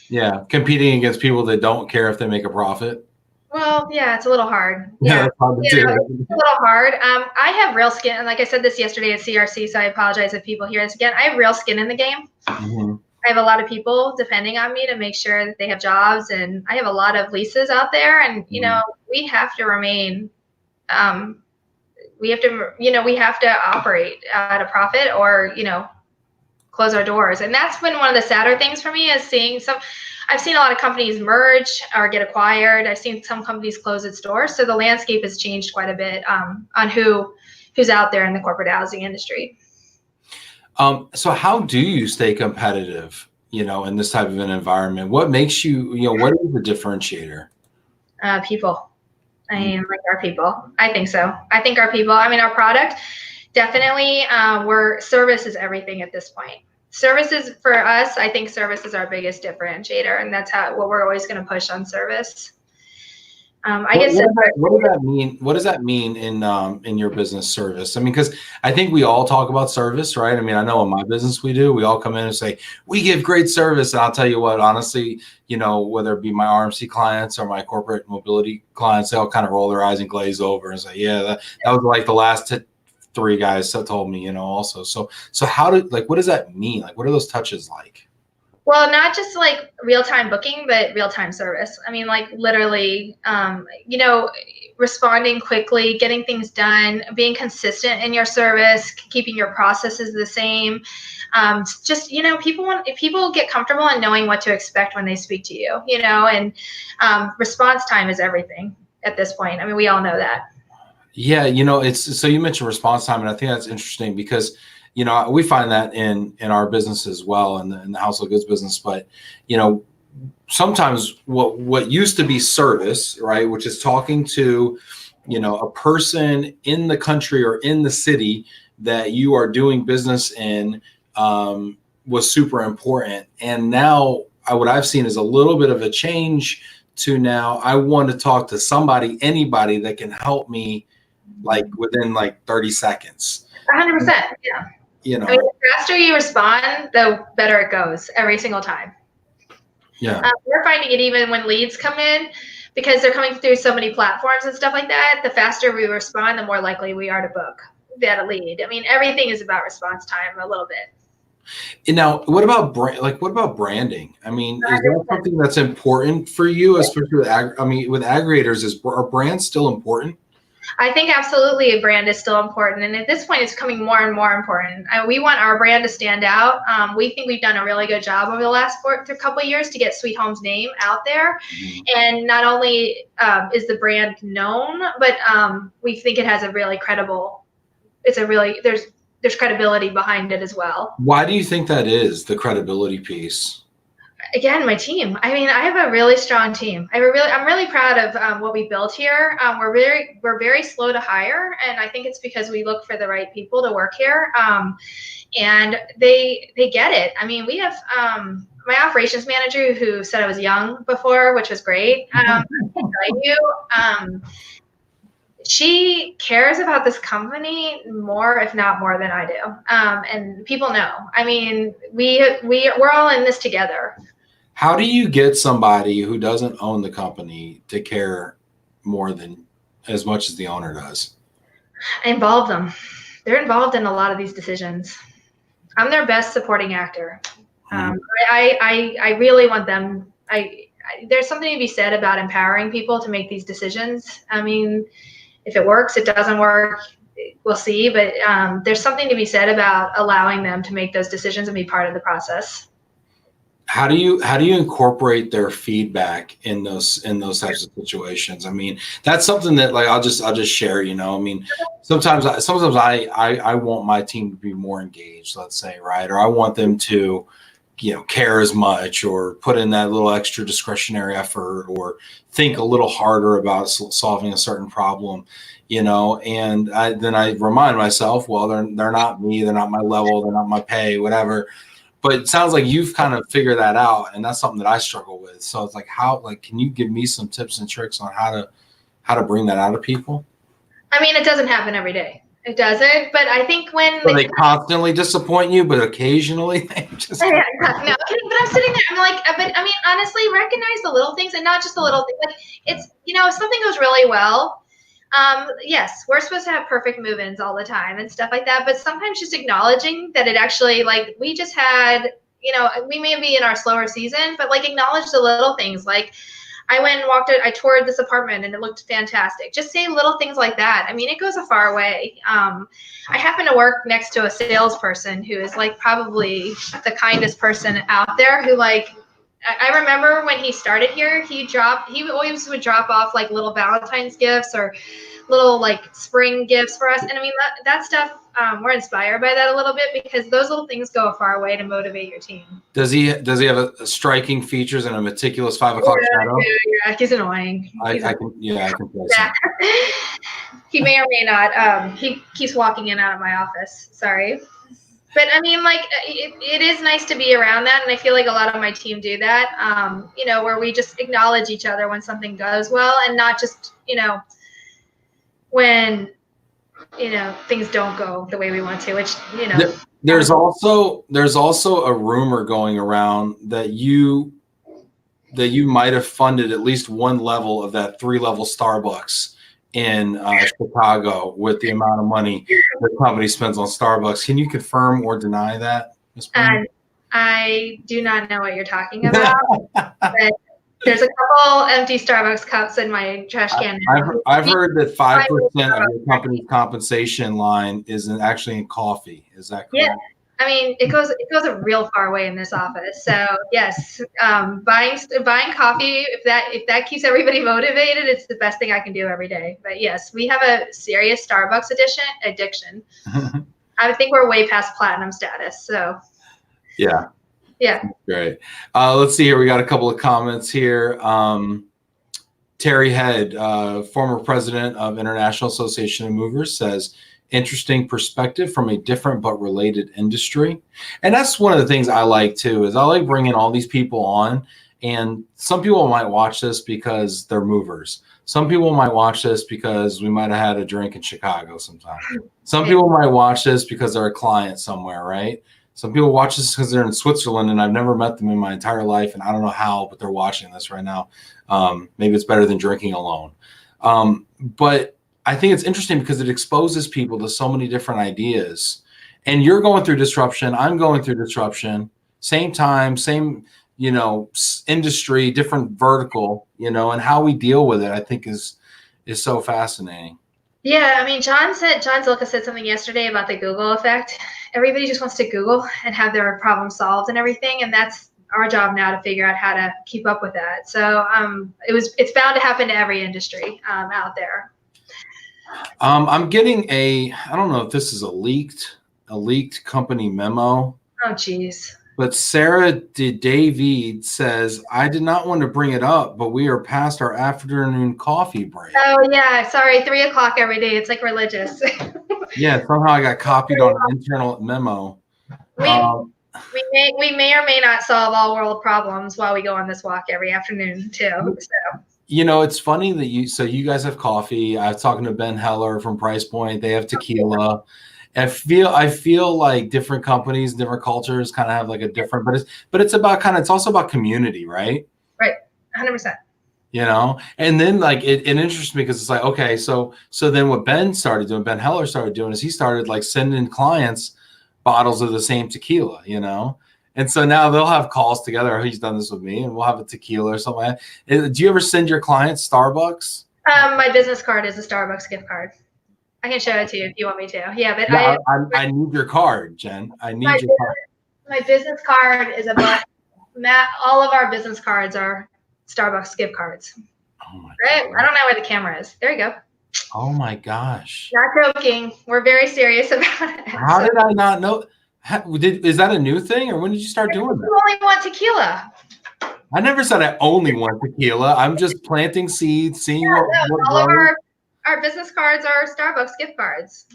Yeah, competing against people that don't care if they make a profit. Well, yeah, it's a little hard. Yeah, it's a little hard. I have real skin, and like I said this yesterday at CRC, so I apologize if people hear this again. I have real skin in the game. I have a lot of people depending on me to make sure that they have jobs, and I have a lot of leases out there, and we have to remain. We have to operate at a profit, or close our doors. And that's been one of the sadder things for me, is I've seen a lot of companies merge or get acquired. I've seen some companies close its doors. So the landscape has changed quite a bit on who's out there in the corporate housing industry. So how do you stay competitive, in this type of an environment? What makes you, what is the differentiator? People. I mean, like our people. I think so. I think our people, our product, definitely, service is everything at this point. Services for us, I think service is our biggest differentiator, and that's what we're always going to push on service. What does that mean? What does that mean in your business, service? I mean, because I think we all talk about service, right? I mean, I know in my business we do. We all come in and say we give great service, and I'll tell you what, honestly, whether it be my RMC clients or my corporate mobility clients, they all kind of roll their eyes and glaze over and say, yeah, that was like the last 3 guys that told me, also. So what does that mean? Like, what are those touches like? Well, not just like real-time booking, but real-time service. I mean, like literally, responding quickly, getting things done, being consistent in your service, keeping your processes the same. People get comfortable in knowing what to expect when they speak to you, and response time is everything at this point. I mean, we all know that. Yeah, so you mentioned response time, and I think that's interesting because we find that in our business as well, in the household goods business. But sometimes what used to be service, right, which is talking to a person in the country or in the city that you are doing business in, was super important. And now what I've seen is a little bit of a change to now I want to talk to anybody that can help me like within like 30 seconds. 100%. Yeah. You know, I mean, the faster you respond, the better it goes every single time. yeah. We're finding it even when leads come in, because they're coming through so many platforms and stuff like that. The faster we respond, the more likely we are to book that lead. I mean, everything is about response time a little bit. And now, what about what about branding? I mean, is that something that's important for you, especially with with aggregators? Are brands still important? I think absolutely a brand is still important, and at this point it's becoming more and more important. We want our brand to stand out. We think we've done a really good job over the last couple of years to get Sweet Home's name out there. And not only is the brand known, but we think it has a really credible, there's credibility behind it as well. Why do you think that is, the credibility piece? Again, my team. I mean, I have a really strong team. I'm really proud of what we built here. We're very slow to hire, and I think it's because we look for the right people to work here, and they get it. I mean, we have my operations manager who said I was young before, which was great. I can tell you, she cares about this company more, if not more, than I do, and people know. I mean, we're all in this together. How do you get somebody who doesn't own the company to care more than as much as the owner does? I involve them. They're involved in a lot of these decisions. I'm their best supporting actor. I really want them. There's something to be said about empowering people to make these decisions. I mean, if it works, it doesn't work, we'll see. But there's something to be said about allowing them to make those decisions and be part of the process. How do you incorporate their feedback in those types of situations? I mean, that's something that, like, I'll just share, you know. I mean, sometimes I want my team to be more engaged, let's say, right? Or I want them to, you know, care as much, or put in that little extra discretionary effort, or think a little harder about solving a certain problem, you know. And then I remind myself, well, they're not me, they're not my level, they're not my pay, whatever. But it sounds like you've kind of figured that out, and that's something that I struggle with. So it's like, can you give me some tips and tricks on how to bring that out of people? I mean, it doesn't happen every day. It doesn't, but I think when they constantly disappoint you, but occasionally they just. No, but I'm sitting there. I'm like, but I mean, honestly, recognize the little things, and not just the little things. Like, it's, you know, if something goes really well, yes, we're supposed to have perfect move-ins all the time and stuff like that. But sometimes just acknowledging that it actually, like, we just had, you know, we may be in our slower season, but like, acknowledge the little things. Like, I went and I toured this apartment and it looked fantastic. Just say little things like that. I mean, it goes a far way. I happen to work next to a salesperson who is, like, probably the kindest person out there, who, like, I remember when he started here, he always would drop off, like, little Valentine's gifts or little, like, spring gifts for us. And I mean, that stuff, we're inspired by that a little bit, because those little things go a far way to motivate your team. Does he have a striking features and a meticulous 5 o'clock shadow? Yeah, he's annoying. I can place him. He may or may not. He keeps walking in and out of my office. Sorry. But I mean, like, it is nice to be around that, and I feel like a lot of my team do that. You know, where we just acknowledge each other when something goes well, and not just, you know, when, you know, things don't go the way we want to, which, you know. There's also a rumor going around that you might have funded at least one level of that 3-level Starbucks in Chicago with the amount of money the company spends on Starbucks. Can you confirm or deny that, Ms. Breen? I do not know what you're talking about. But there's a couple empty Starbucks cups in my trash can. I've heard that 5% of your company's compensation line is actually in coffee. Is that correct? Yeah. I mean, it goes a real far way in this office. So yes, buying coffee, if that keeps everybody motivated, it's the best thing I can do every day. But yes, we have a serious Starbucks addiction. I think we're way past platinum status. So yeah. Great. Let's see here. We got a couple of comments here. Terry Head, former president of International Association of Movers, says, interesting perspective from a different but related industry. And that's one of the things I like too, is I like bringing all these people on. And some people might watch this because they're movers. Some people might watch this because we might have had a drink in Chicago sometime. Some people might watch this because they're a client somewhere, right? Some people watch this because they're in Switzerland and I've never met them in my entire life. And I don't know how, but they're watching this right now. Maybe it's better than drinking alone. But I think it's interesting because it exposes people to so many different ideas. And you're going through disruption. I'm going through disruption. Same time, same, industry, different vertical, and how we deal with it, I think is so fascinating. Yeah, I mean, John Zilka said something yesterday about the Google effect. Everybody just wants to Google and have their problem solved and everything, and that's our job now to figure out how to keep up with that. So it's bound to happen to every industry out there. I'm getting I don't know if this is a leaked company memo. Oh, geez. But Sarah David says, I did not want to bring it up, but we are past our afternoon coffee break. Oh, yeah. Sorry. 3 o'clock every day. It's like religious. Yeah. Somehow I got copied on an internal memo. We may or may not solve all world problems while we go on this walk every afternoon, too. So. It's funny that you guys have coffee. I was talking to Ben Heller from Price Point. They have tequila. I feel like different companies, different cultures kind of have like a different, but it's also about community, right? Right. 100%. And then like it interests me because it's like, okay, so then what Ben Heller started doing is he started like sending clients bottles of the same tequila, and so now they'll have calls together. He's done this with me and we'll have a tequila or something like that. Do you ever send your clients Starbucks? My business card is a Starbucks gift card. I can show it to you if you want me to. Yeah, but I need your card, Jen. I need your card. My business card is all of our business cards are Starbucks gift cards. Oh my right? God. I don't know where the camera is. There you go. Oh my gosh. Not joking. We're very serious about it. How did I not know? Is that a new thing, or when did you start doing that? You only want tequila. I never said I only want tequila. I'm just planting seeds, seeing what all of our business cards are Starbucks gift cards.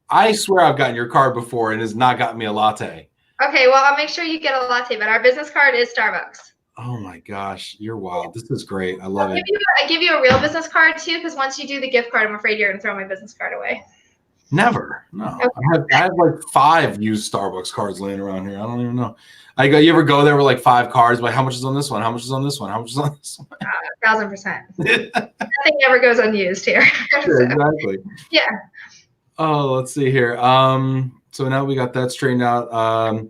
I swear I've gotten your card before and has not gotten me a latte. Okay, well, I'll make sure you get a latte, but our business card is Starbucks. Oh my gosh, you're wild. This is great. I love it. I give you a real business card too, because once you do the gift card, I'm afraid you're going to throw my business card away. Never. No. Okay. I have like 5 used Starbucks cards laying around here. I don't even know. You ever go there with like 5 cards? Like, how much is on this one? How much is on this one? How much is on this one? 1,000%. Nothing ever goes unused here. So. Exactly. Yeah. Oh, let's see here. So now we got that straightened out.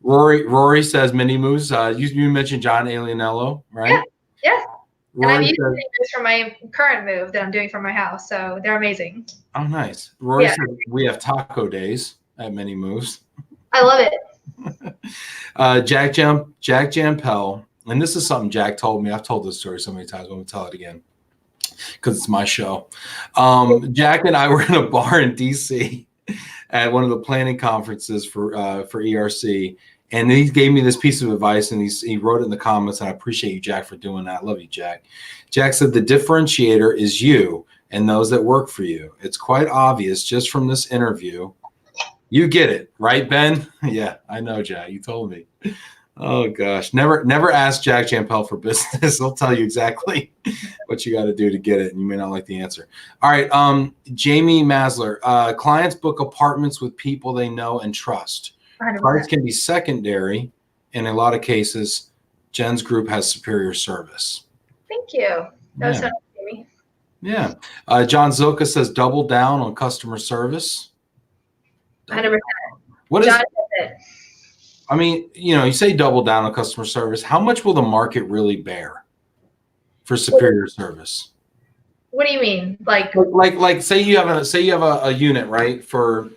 Rory says mini moves. You mentioned John Alianello, right? Yeah. Rory, and I'm using this for my current move that I'm doing for my house, so they're amazing. Oh, nice. Rory said we have taco days at Mini Moves. I love it. Jack Jampel, and this is something Jack told me. I've told this story so many times. I'm going to tell it again because it's my show. Jack and I were in a bar in DC at one of the planning conferences for ERC. And he gave me this piece of advice, and he wrote it in the comments, and I appreciate you, Jack, for doing that. I love you, Jack. Jack said, the differentiator is you and those that work for you. It's quite obvious just from this interview. You get it, right, Ben? Yeah, I know, Jack. You told me. Oh, gosh. Never ask Jack Jampel for business. He'll tell you exactly what you got to do to get it, and you may not like the answer. All right, Jamie Masler. Clients book apartments with people they know and trust. 100%. Price can be secondary. In a lot of cases, Jen's group has superior service. Thank you. That was so nice, Jamie. Yeah. John Zilka says double down on customer service. 100%. What is John said it. I mean, you say double down on customer service. How much will the market really bear for superior service? What do you mean? Like say you have a unit, right? For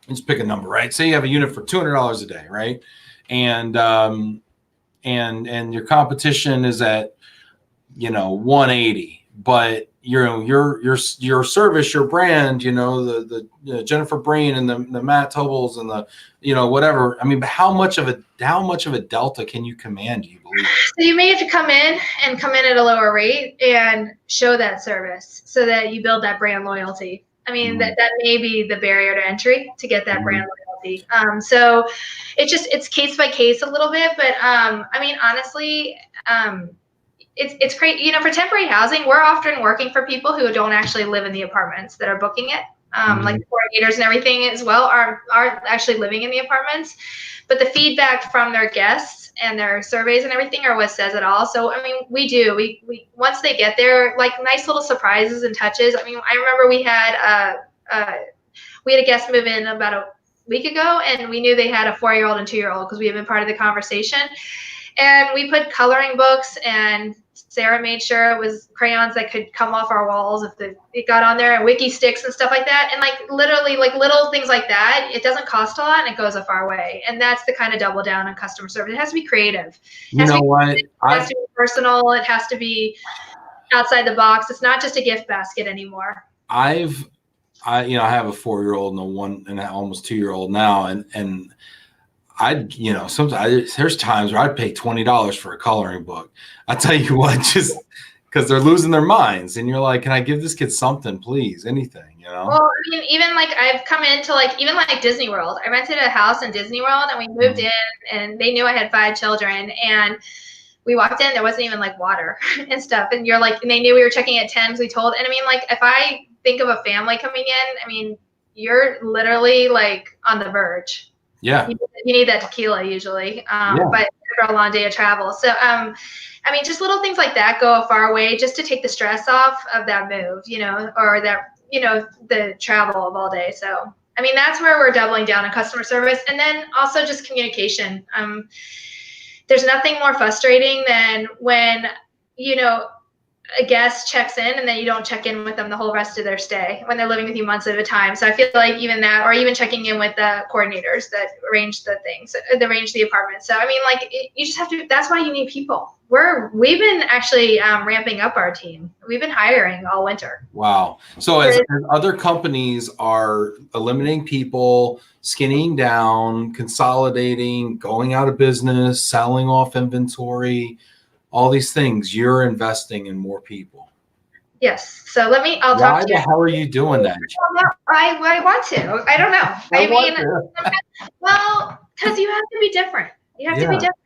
let's pick a number, right? Say you have a unit for $200 a day, right? And your competition is at 180, but your service, your brand, the Jennifer Breen and the Matt Tobles and the, whatever. I mean, but how much of a delta can you command, do you believe? So you may have to come in at a lower rate and show that service so that you build that brand loyalty. I mean, that may be the barrier to entry to get that brand loyalty. So it's case by case a little bit, but I mean, honestly, it's great. For temporary housing, we're often working for people who don't actually live in the apartments that are booking it. Like the coordinators and everything as well are actually living in the apartments, but the feedback from their guests and their surveys and everything are what says it all. So I mean, we once they get there, like nice little surprises and touches. I mean, I remember we had a guest move in about a week ago, and we knew they had a 4-year-old and 2-year-old because we had been part of the conversation. And we put coloring books, and Sarah made sure it was crayons that could come off our walls if it got on there, and wiki sticks and stuff like that. And like literally like little things like that, it doesn't cost a lot and it goes a far way. And that's the kind of double down on customer service. It has to be creative. It has to be personal. It has to be outside the box. It's not just a gift basket anymore. I have a 4-year-old and an almost 2-year-old now, and sometimes there's times where I'd pay $20 for a coloring book. I tell you what, just because they're losing their minds, and you're like, can I give this kid something, please? Anything, Well, I mean, even like I've come into even like Disney World. I rented a house in Disney World, and we moved in, and they knew I had 5 children, and we walked in, there wasn't even like water and stuff, and they knew we were checking at 10, so we told, and I mean, like if I think of a family coming in, I mean, you're literally like on the verge. Yeah. You need that tequila usually, but for a long day of travel. So, I mean, just little things like that go a far way just to take the stress off of that move, or that, the travel of all day. So, I mean, that's where we're doubling down on customer service. And then also just communication. There's nothing more frustrating than when, a guest checks in and then you don't check in with them the whole rest of their stay when they're living with you months at a time. So I feel like even that, or even checking in with the coordinators that arrange the things, that arrange the apartment. So I mean, like you just have to. That's why you need people. We've been actually ramping up our team. We've been hiring all winter. Wow. So as other companies are eliminating people, skinning down, consolidating, going out of business, selling off inventory, all these things, you're investing in more people. Yes. So I'll talk to you. Why the hell are you doing that? I want to. I don't know. Well, because you have to be different. You have to be different.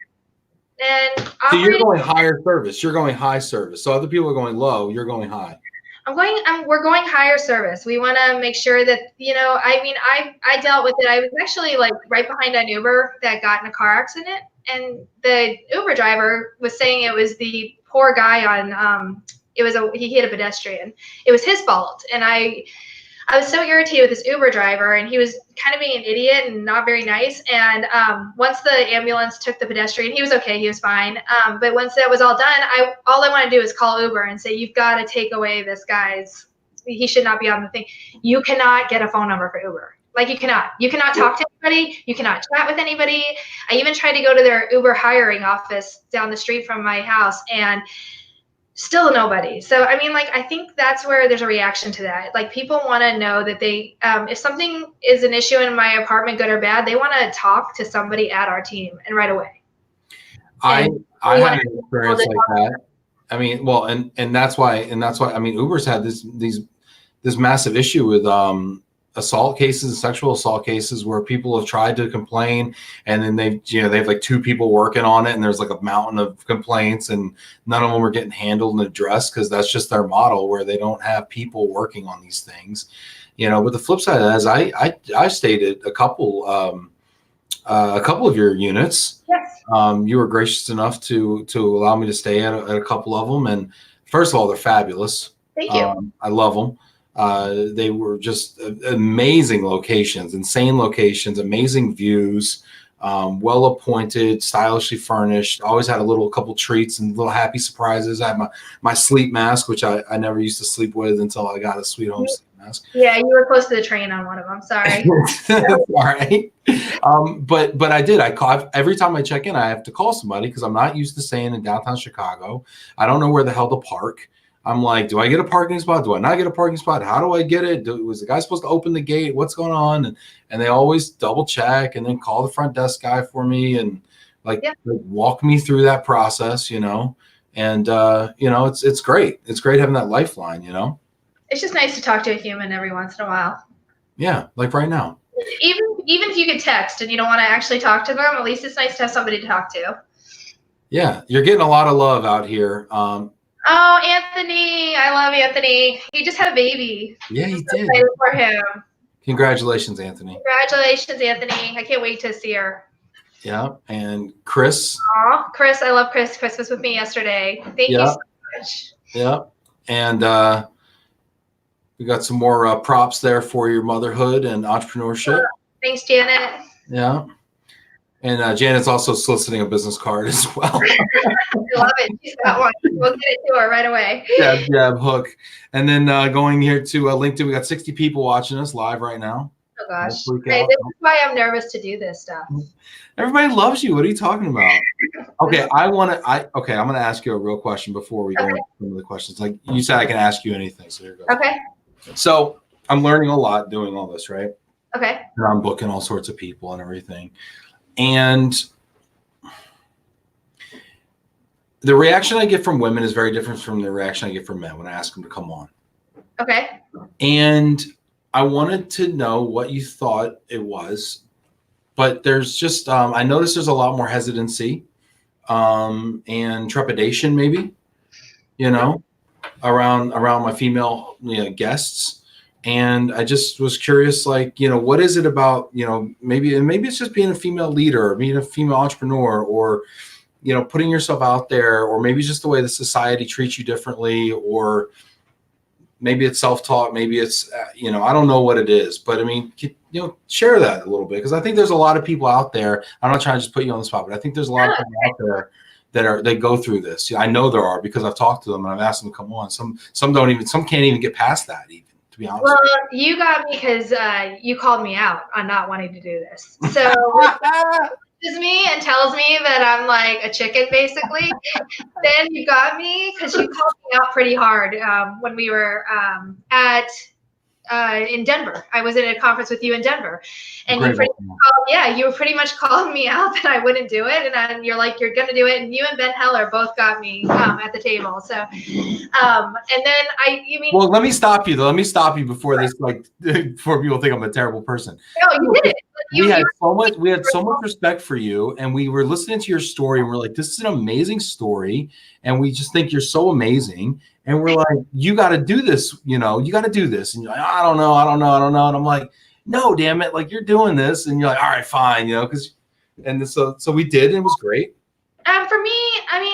And so you're going higher service. You're going high service. So other people are going low. You're going high. We're going higher service. We want to make sure that, I mean, I dealt with it. I was actually like right behind an Uber that got in a car accident. And the Uber driver was saying it was the poor guy he hit a pedestrian. It was his fault. And I was so irritated with this Uber driver, and he was kind of being an idiot and not very nice. And once the ambulance took the pedestrian, he was okay. He was fine. But once that was all done, all I want to do is call Uber and say, you've got to take away this guy's, he should not be on the thing. You cannot get a phone number for Uber. Like you cannot talk to anybody. You cannot chat with anybody. I even tried to go to their Uber hiring office down the street from my house, and still nobody. So, I mean, like, I think that's where there's a reaction to that. Like people want to know that they, if something is an issue in my apartment, good or bad, they want to talk to somebody at our team and right away. I had an experience like that. I mean, well, and that's why, I mean, Uber's had this massive issue with, assault cases, sexual assault cases, where people have tried to complain, and then they have like 2 people working on it, and there's like a mountain of complaints, and none of them are getting handled and addressed because that's just their model, where they don't have people working on these things, But the flip side of that is I stayed at a couple of your units. Yes. You were gracious enough to allow me to stay at a couple of them, and first of all, they're fabulous. Thank you. I love them. They were just amazing locations, insane locations, amazing views, well appointed, stylishly furnished. Always had a couple treats and little happy surprises. I had my sleep mask, which I never used to sleep with until I got a Sweet Home sleep mask. Yeah, you were close to the train on one of them. Sorry. All right. But I did. Every time I check in, I have to call somebody because I'm not used to staying in downtown Chicago. I don't know where the hell to park. I'm like, do I get a parking spot? Do I not get a parking spot? How do I get it? Was the guy supposed to open the gate? What's going on? And they always double check and then call the front desk guy for me and like walk me through that process, you know. And you know, it's great. It's great having that lifeline, you know. It's just nice to talk to a human every once in a while. Yeah, like right now. Even if you could text and you don't want to actually talk to them, at least it's nice to have somebody to talk to. Yeah, you're getting a lot of love out here. Oh, Anthony. I love Anthony. He just had a baby. Yeah, he did. Excited for him. Congratulations, Anthony. Congratulations, Anthony. I can't wait to see her. Yeah, and Chris. Aw, Chris. I love Chris. Chris was with me yesterday. Thank you so much. Yeah, and we got some more props there for your motherhood and entrepreneurship. Thanks, Janet. Yeah. And Janet's also soliciting a business card as well. I love it. She's got one. We'll get it to her right away. Yeah, hook. And then going here to LinkedIn, we got 60 people watching us live right now. Oh gosh. Hey, this is why I'm nervous to do this stuff. Everybody loves you. What are you talking about? Okay, I'm gonna ask you a real question before we go into some of the questions. Like you said, I can ask you anything. So here goes. Okay. So I'm learning a lot doing all this, right? Okay. And I'm booking all sorts of people and everything. And the reaction I get from women is very different from the reaction I get from men when I ask them to come on. Okay. And I wanted to know what you thought it was, but there's just, I noticed there's a lot more hesitancy and trepidation maybe, you know, around my female guests. And I just was curious, like, you know, what is it about, you know, maybe it's just being a female leader or being a female entrepreneur or, you know, putting yourself out there, or maybe it's just the way the society treats you differently, or maybe it's self-taught, maybe it's, you know, I don't know what it is, but I mean, you know, share that a little bit. Cause I think there's a lot of people out there. I'm not trying to just put you on the spot, but I think there's a lot of people out there that go through this. Yeah, I know there are because I've talked to them and I've asked them to come on. Some can't even get past that even. To be honest. Well, you got me because you called me out on not wanting to do this. So is me and tells me that I'm like a chicken, basically. Then you got me because you called me out pretty hard when we were in Denver. I was at a conference with you in Denver, and you were pretty much calling me out that I wouldn't do it, and then you're like, you're gonna do it, and you and Ben Heller both got me at the table. So, and then well, let me stop you though. Let me stop you before this, like, before people think I'm a terrible person. No, you did it. We had so much respect for you, and we were listening to your story, and we're like, this is an amazing story, and we just think you're so amazing. And we're like, you got to do this, you know, you got to do this. And you're like, I don't know. And I'm like, no, damn it. Like, you're doing this. And you're like, all right, fine. You know, so we did, and it was great.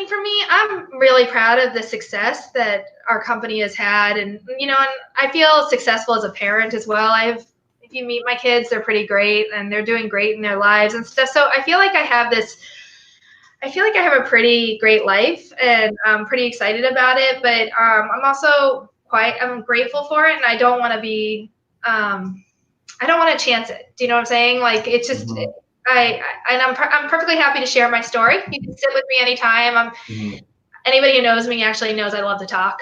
For me, I'm really proud of the success that our company has had. And, you know, and I feel successful as a parent as well. If you meet my kids, they're pretty great and they're doing great in their lives and stuff. So I feel like I have a pretty great life, and I'm pretty excited about it, but I'm also I'm grateful for it, and I don't want to chance it. Do you know what I'm saying? Like, it's just, I'm perfectly happy to share my story. You can sit with me anytime. Anybody who knows me actually knows I love to talk.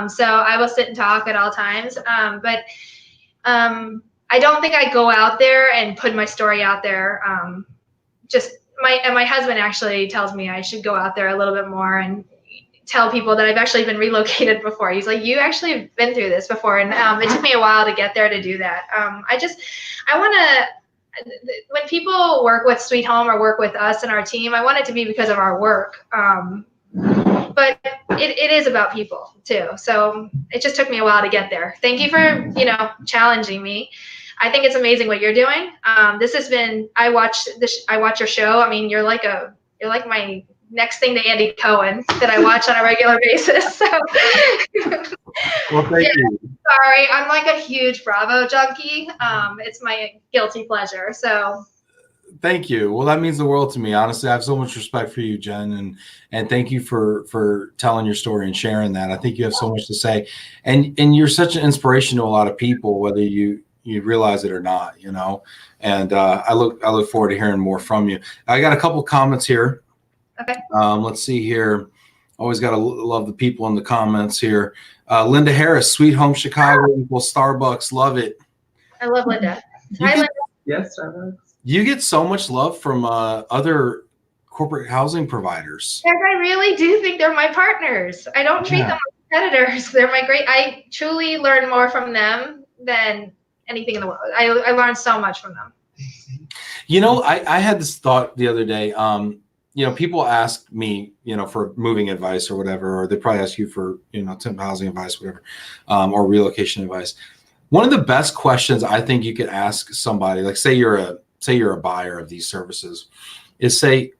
So I will sit and talk at all times. But I don't think I go out there and put my story out there. My husband actually tells me I should go out there a little bit more and tell people that I've actually been relocated before. He's like, you actually have been through this before. And it took me a while to get there to do that. I want to, when people work with Sweet Home or work with us and our team, I want it to be because of our work. But it is about people too. So it just took me a while to get there. Thank you for, you know, challenging me. I think it's amazing what you're doing. This has been, I watch your show. I mean, you're like my next thing to Andy Cohen that I watch on a regular basis. So, well, thank you. Sorry, I'm like a huge Bravo junkie. It's my guilty pleasure. So. Thank you. Well, that means the world to me. Honestly, I have so much respect for you, Jen, and thank you for telling your story and sharing that. I think you have so much to say, and you're such an inspiration to a lot of people, whether you realize it or not, you know. And I look forward to hearing more from you. I got a couple comments here. Okay. Let's see here. Always got to love the people in the comments here. Linda Harris, Sweet Home Chicago equals Starbucks. Love it. I love Linda. Yes, Starbucks. You get so much love from other corporate housing providers. Yes, I really do think they're my partners. I don't treat them like competitors. They're my I truly learn more from them than anything in the world. I learned so much from them. You know, I had this thought the other day. You know, people ask me, you know, for moving advice or whatever, or they probably ask you for, you know, temp housing advice, whatever, or relocation advice. One of the best questions I think you could ask somebody, like say you're a buyer of these services, is say,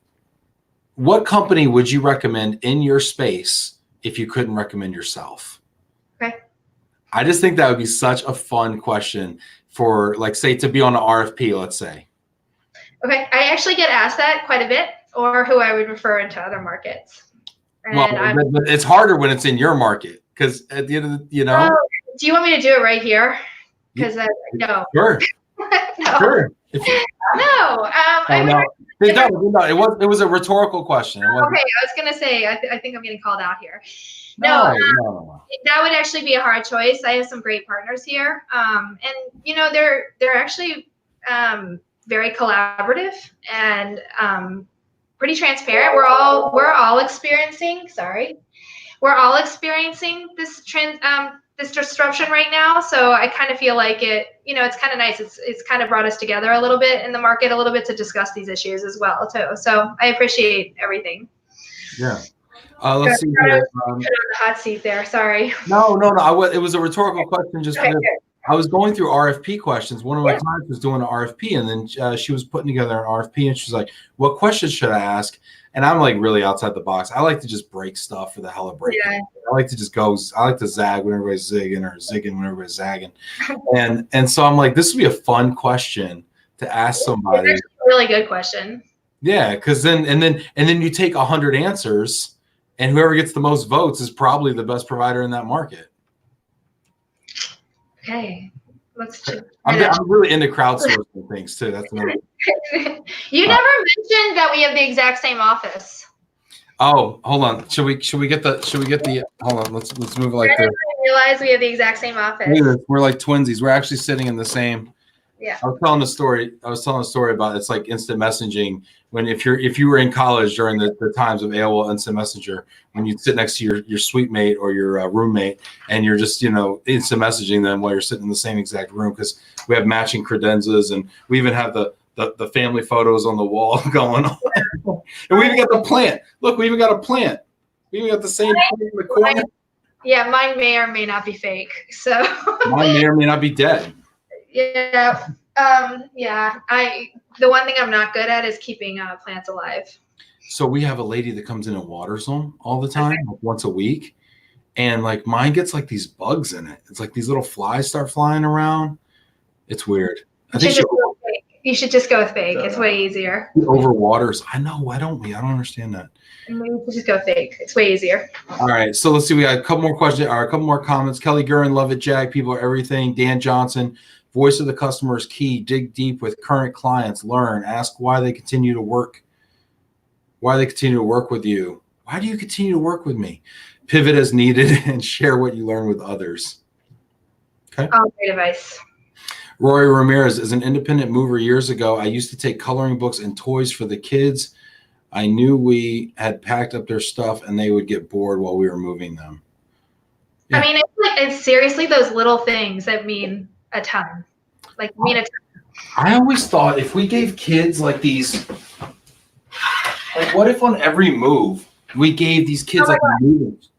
what company would you recommend in your space if you couldn't recommend yourself? Okay. I just think that would be such a fun question for, like, say, to be on an RFP, let's say. Okay, I actually get asked that quite a bit, or who I would refer into other markets. And well, but it's harder when it's in your market, because at the end of the, you know. Oh, do you want me to do it right here? Because no. Sure. No. Sure. No. It was a rhetorical question. Okay, I was gonna say I think I'm getting called out here. No. That would actually be a hard choice. I have some great partners here, and you know they're actually very collaborative and pretty transparent. We're all experiencing. Sorry, we're all experiencing this this disruption right now. So I kind of feel like it's kind of nice. It's kind of brought us together a little bit in the market, a little bit to discuss these issues as well too. So I appreciate everything. Yeah. Let's see here. Put on the hot seat there. Sorry. No. It was a rhetorical question. Just because I was going through RFP questions. One of my clients was doing an RFP, and then she was putting together an RFP, and she's like, "What questions should I ask?" And I'm like really outside the box. I like to just break stuff for the hell of breaking. Yeah. I like to just go. I like to zag when everybody's zigging, or zigging when everybody's zagging. And so I'm like, this would be a fun question to ask somebody. That's a really good question. Yeah, because then you take 100 answers, and whoever gets the most votes is probably the best provider in that market. Okay, I'm really into crowdsourcing things too. That's another. You never mentioned that we have the exact same office. Oh, hold on. Should we get the hold on, let's move it like this. I didn't realize we have the exact same office. We're like twinsies. We're actually sitting in the same. Yeah. I was telling a story about it's like instant messaging. When if you were in college during the times of AOL Instant Messenger, when you sit next to your suite mate or your roommate, and you're just instant messaging them while you're sitting in the same exact room, because we have matching credenzas, and we even have the family photos on the wall going on. And we even got the plant. Look, we even got a plant. We even got the same plant in the corner. Yeah, mine may or may not be fake. So mine may or may not be dead. Yeah. The one thing I'm not good at is keeping plants alive. So we have a lady that comes in and waters them all the time, like once a week. And like mine gets like these bugs in it. It's like these little flies start flying around. It's weird. You should just go with fake. It's way easier. Over waters. I know. Why don't we? I don't understand that. Maybe just go fake. It's way easier. All right. So let's see. We got a couple more questions or a couple more comments. Kelly Gurin, love it, Jag. People are everything. Dan Johnson, voice of the customer is key. Dig deep with current clients. Learn. Ask why they continue to work. Why they continue to work with you. Why do you continue to work with me? Pivot as needed and share what you learn with others. Okay. Oh, great advice. Rory Ramirez, as an independent mover years ago, I used to take coloring books and toys for the kids. I knew we had packed up their stuff and they would get bored while we were moving them. Yeah. I mean, it's seriously those little things that mean a ton. Like mean a ton. I always thought if we gave kids like these, like what if on every move we gave these kids like moves?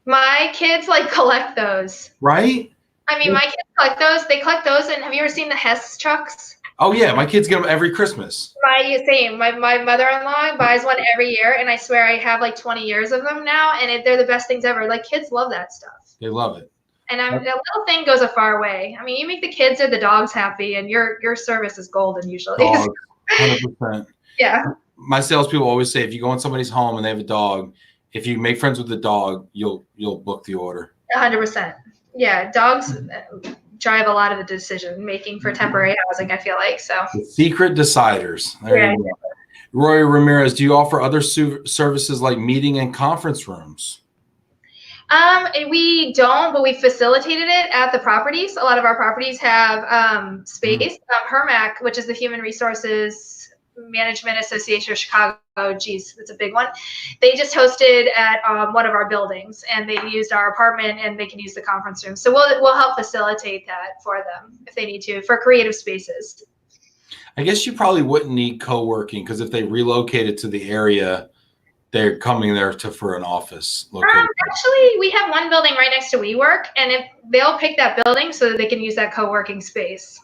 My kids like collect those. Right? I mean, my kids collect those. They collect those. And have you ever seen the Hess trucks? Oh, yeah. My kids get them every Christmas. Same. My mother-in-law buys one every year. And I swear I have like 20 years of them now. And they're the best things ever. Like kids love that stuff. They love it. And that little thing goes a far way. I mean, you make the kids or the dogs happy and your service is golden usually. Dogs, 100%. Yeah. My salespeople always say if you go in somebody's home and they have a dog, if you make friends with the dog, you'll book the order. 100%. Yeah, dogs drive a lot of the decision making for temporary housing, I feel like. So the secret deciders. There you go. Roy Ramirez, do you offer other services like meeting and conference rooms? We don't, but we facilitated it at the properties. A lot of our properties have space. HERMAC, which is the Human Resources Management Association of Chicago, geez, it's a big one. They just hosted at one of our buildings, and they used our apartment, and they can use the conference room. So we'll help facilitate that for them if they need to, for creative spaces. I guess you probably wouldn't need co-working, because if they relocated to the area, they're coming there for an office location. Actually, we have one building right next to WeWork, and if they'll pick that building so that they can use that co-working space.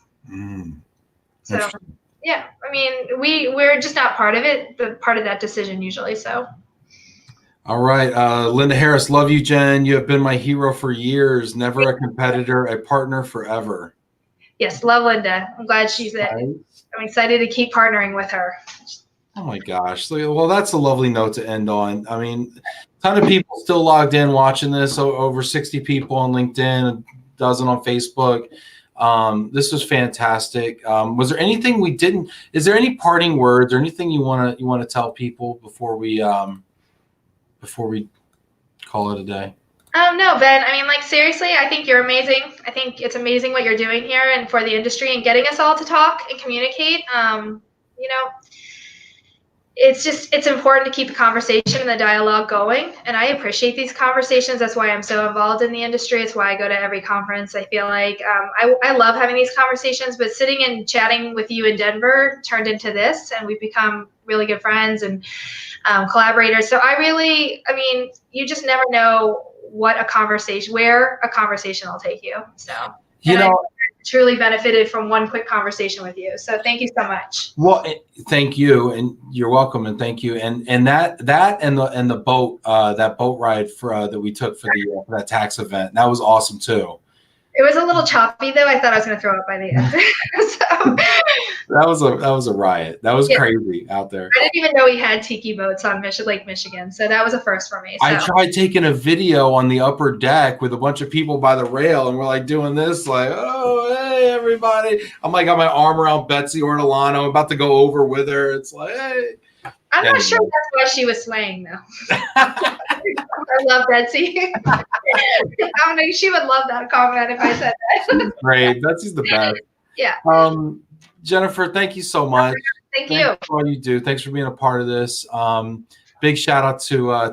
So, yeah, I mean, we're just not part of it, but part of that decision usually. So. All right, Linda Harris, love you, Jen. You have been my hero for years. Never a competitor, a partner forever. Yes, love Linda. I'm glad she's it. Right. I'm excited to keep partnering with her. Oh my gosh. Well, that's a lovely note to end on. I mean, a ton of people still logged in watching this, over 60 people on LinkedIn, a dozen on Facebook. This was fantastic. Was there anything we didn't, is there any parting words or anything you want to tell people before we call it a day? No, Ben, I mean, like, seriously, I think you're amazing. I think it's amazing what you're doing here and for the industry and getting us all to talk and communicate. You know, it's important to keep the conversation and the dialogue going. And I appreciate these conversations. That's why I'm so involved in the industry. It's why I go to every conference. I feel like I love having these conversations, but sitting and chatting with you in Denver turned into this, and we've become really good friends and collaborators. So I mean, you just never know where a conversation will take you. So, you know, I truly benefited from one quick conversation with you. So thank you so much. Well, thank you, and you're welcome, and thank you. And that and the boat that boat ride that we took for that tax event, that was awesome too. It was a little choppy though. I thought I was going to throw up by the end. So. That was a riot. That was crazy out there. I didn't even know we had tiki boats on Lake Michigan, so that was a first for me. So. I tried taking a video on the upper deck with a bunch of people by the rail, and we're like doing this, like, oh, hey, everybody. I'm like, got my arm around Betsy Ortolano. I'm about to go over with her. It's like, hey. I'm not sure that's why she was swaying, though. I love Betsy. I mean, she would love that comment if I said that. Great. Betsy's the best. Yeah. Jennifer, thank you so much. Thank you for all you do. Thanks for being a part of this. Big shout out to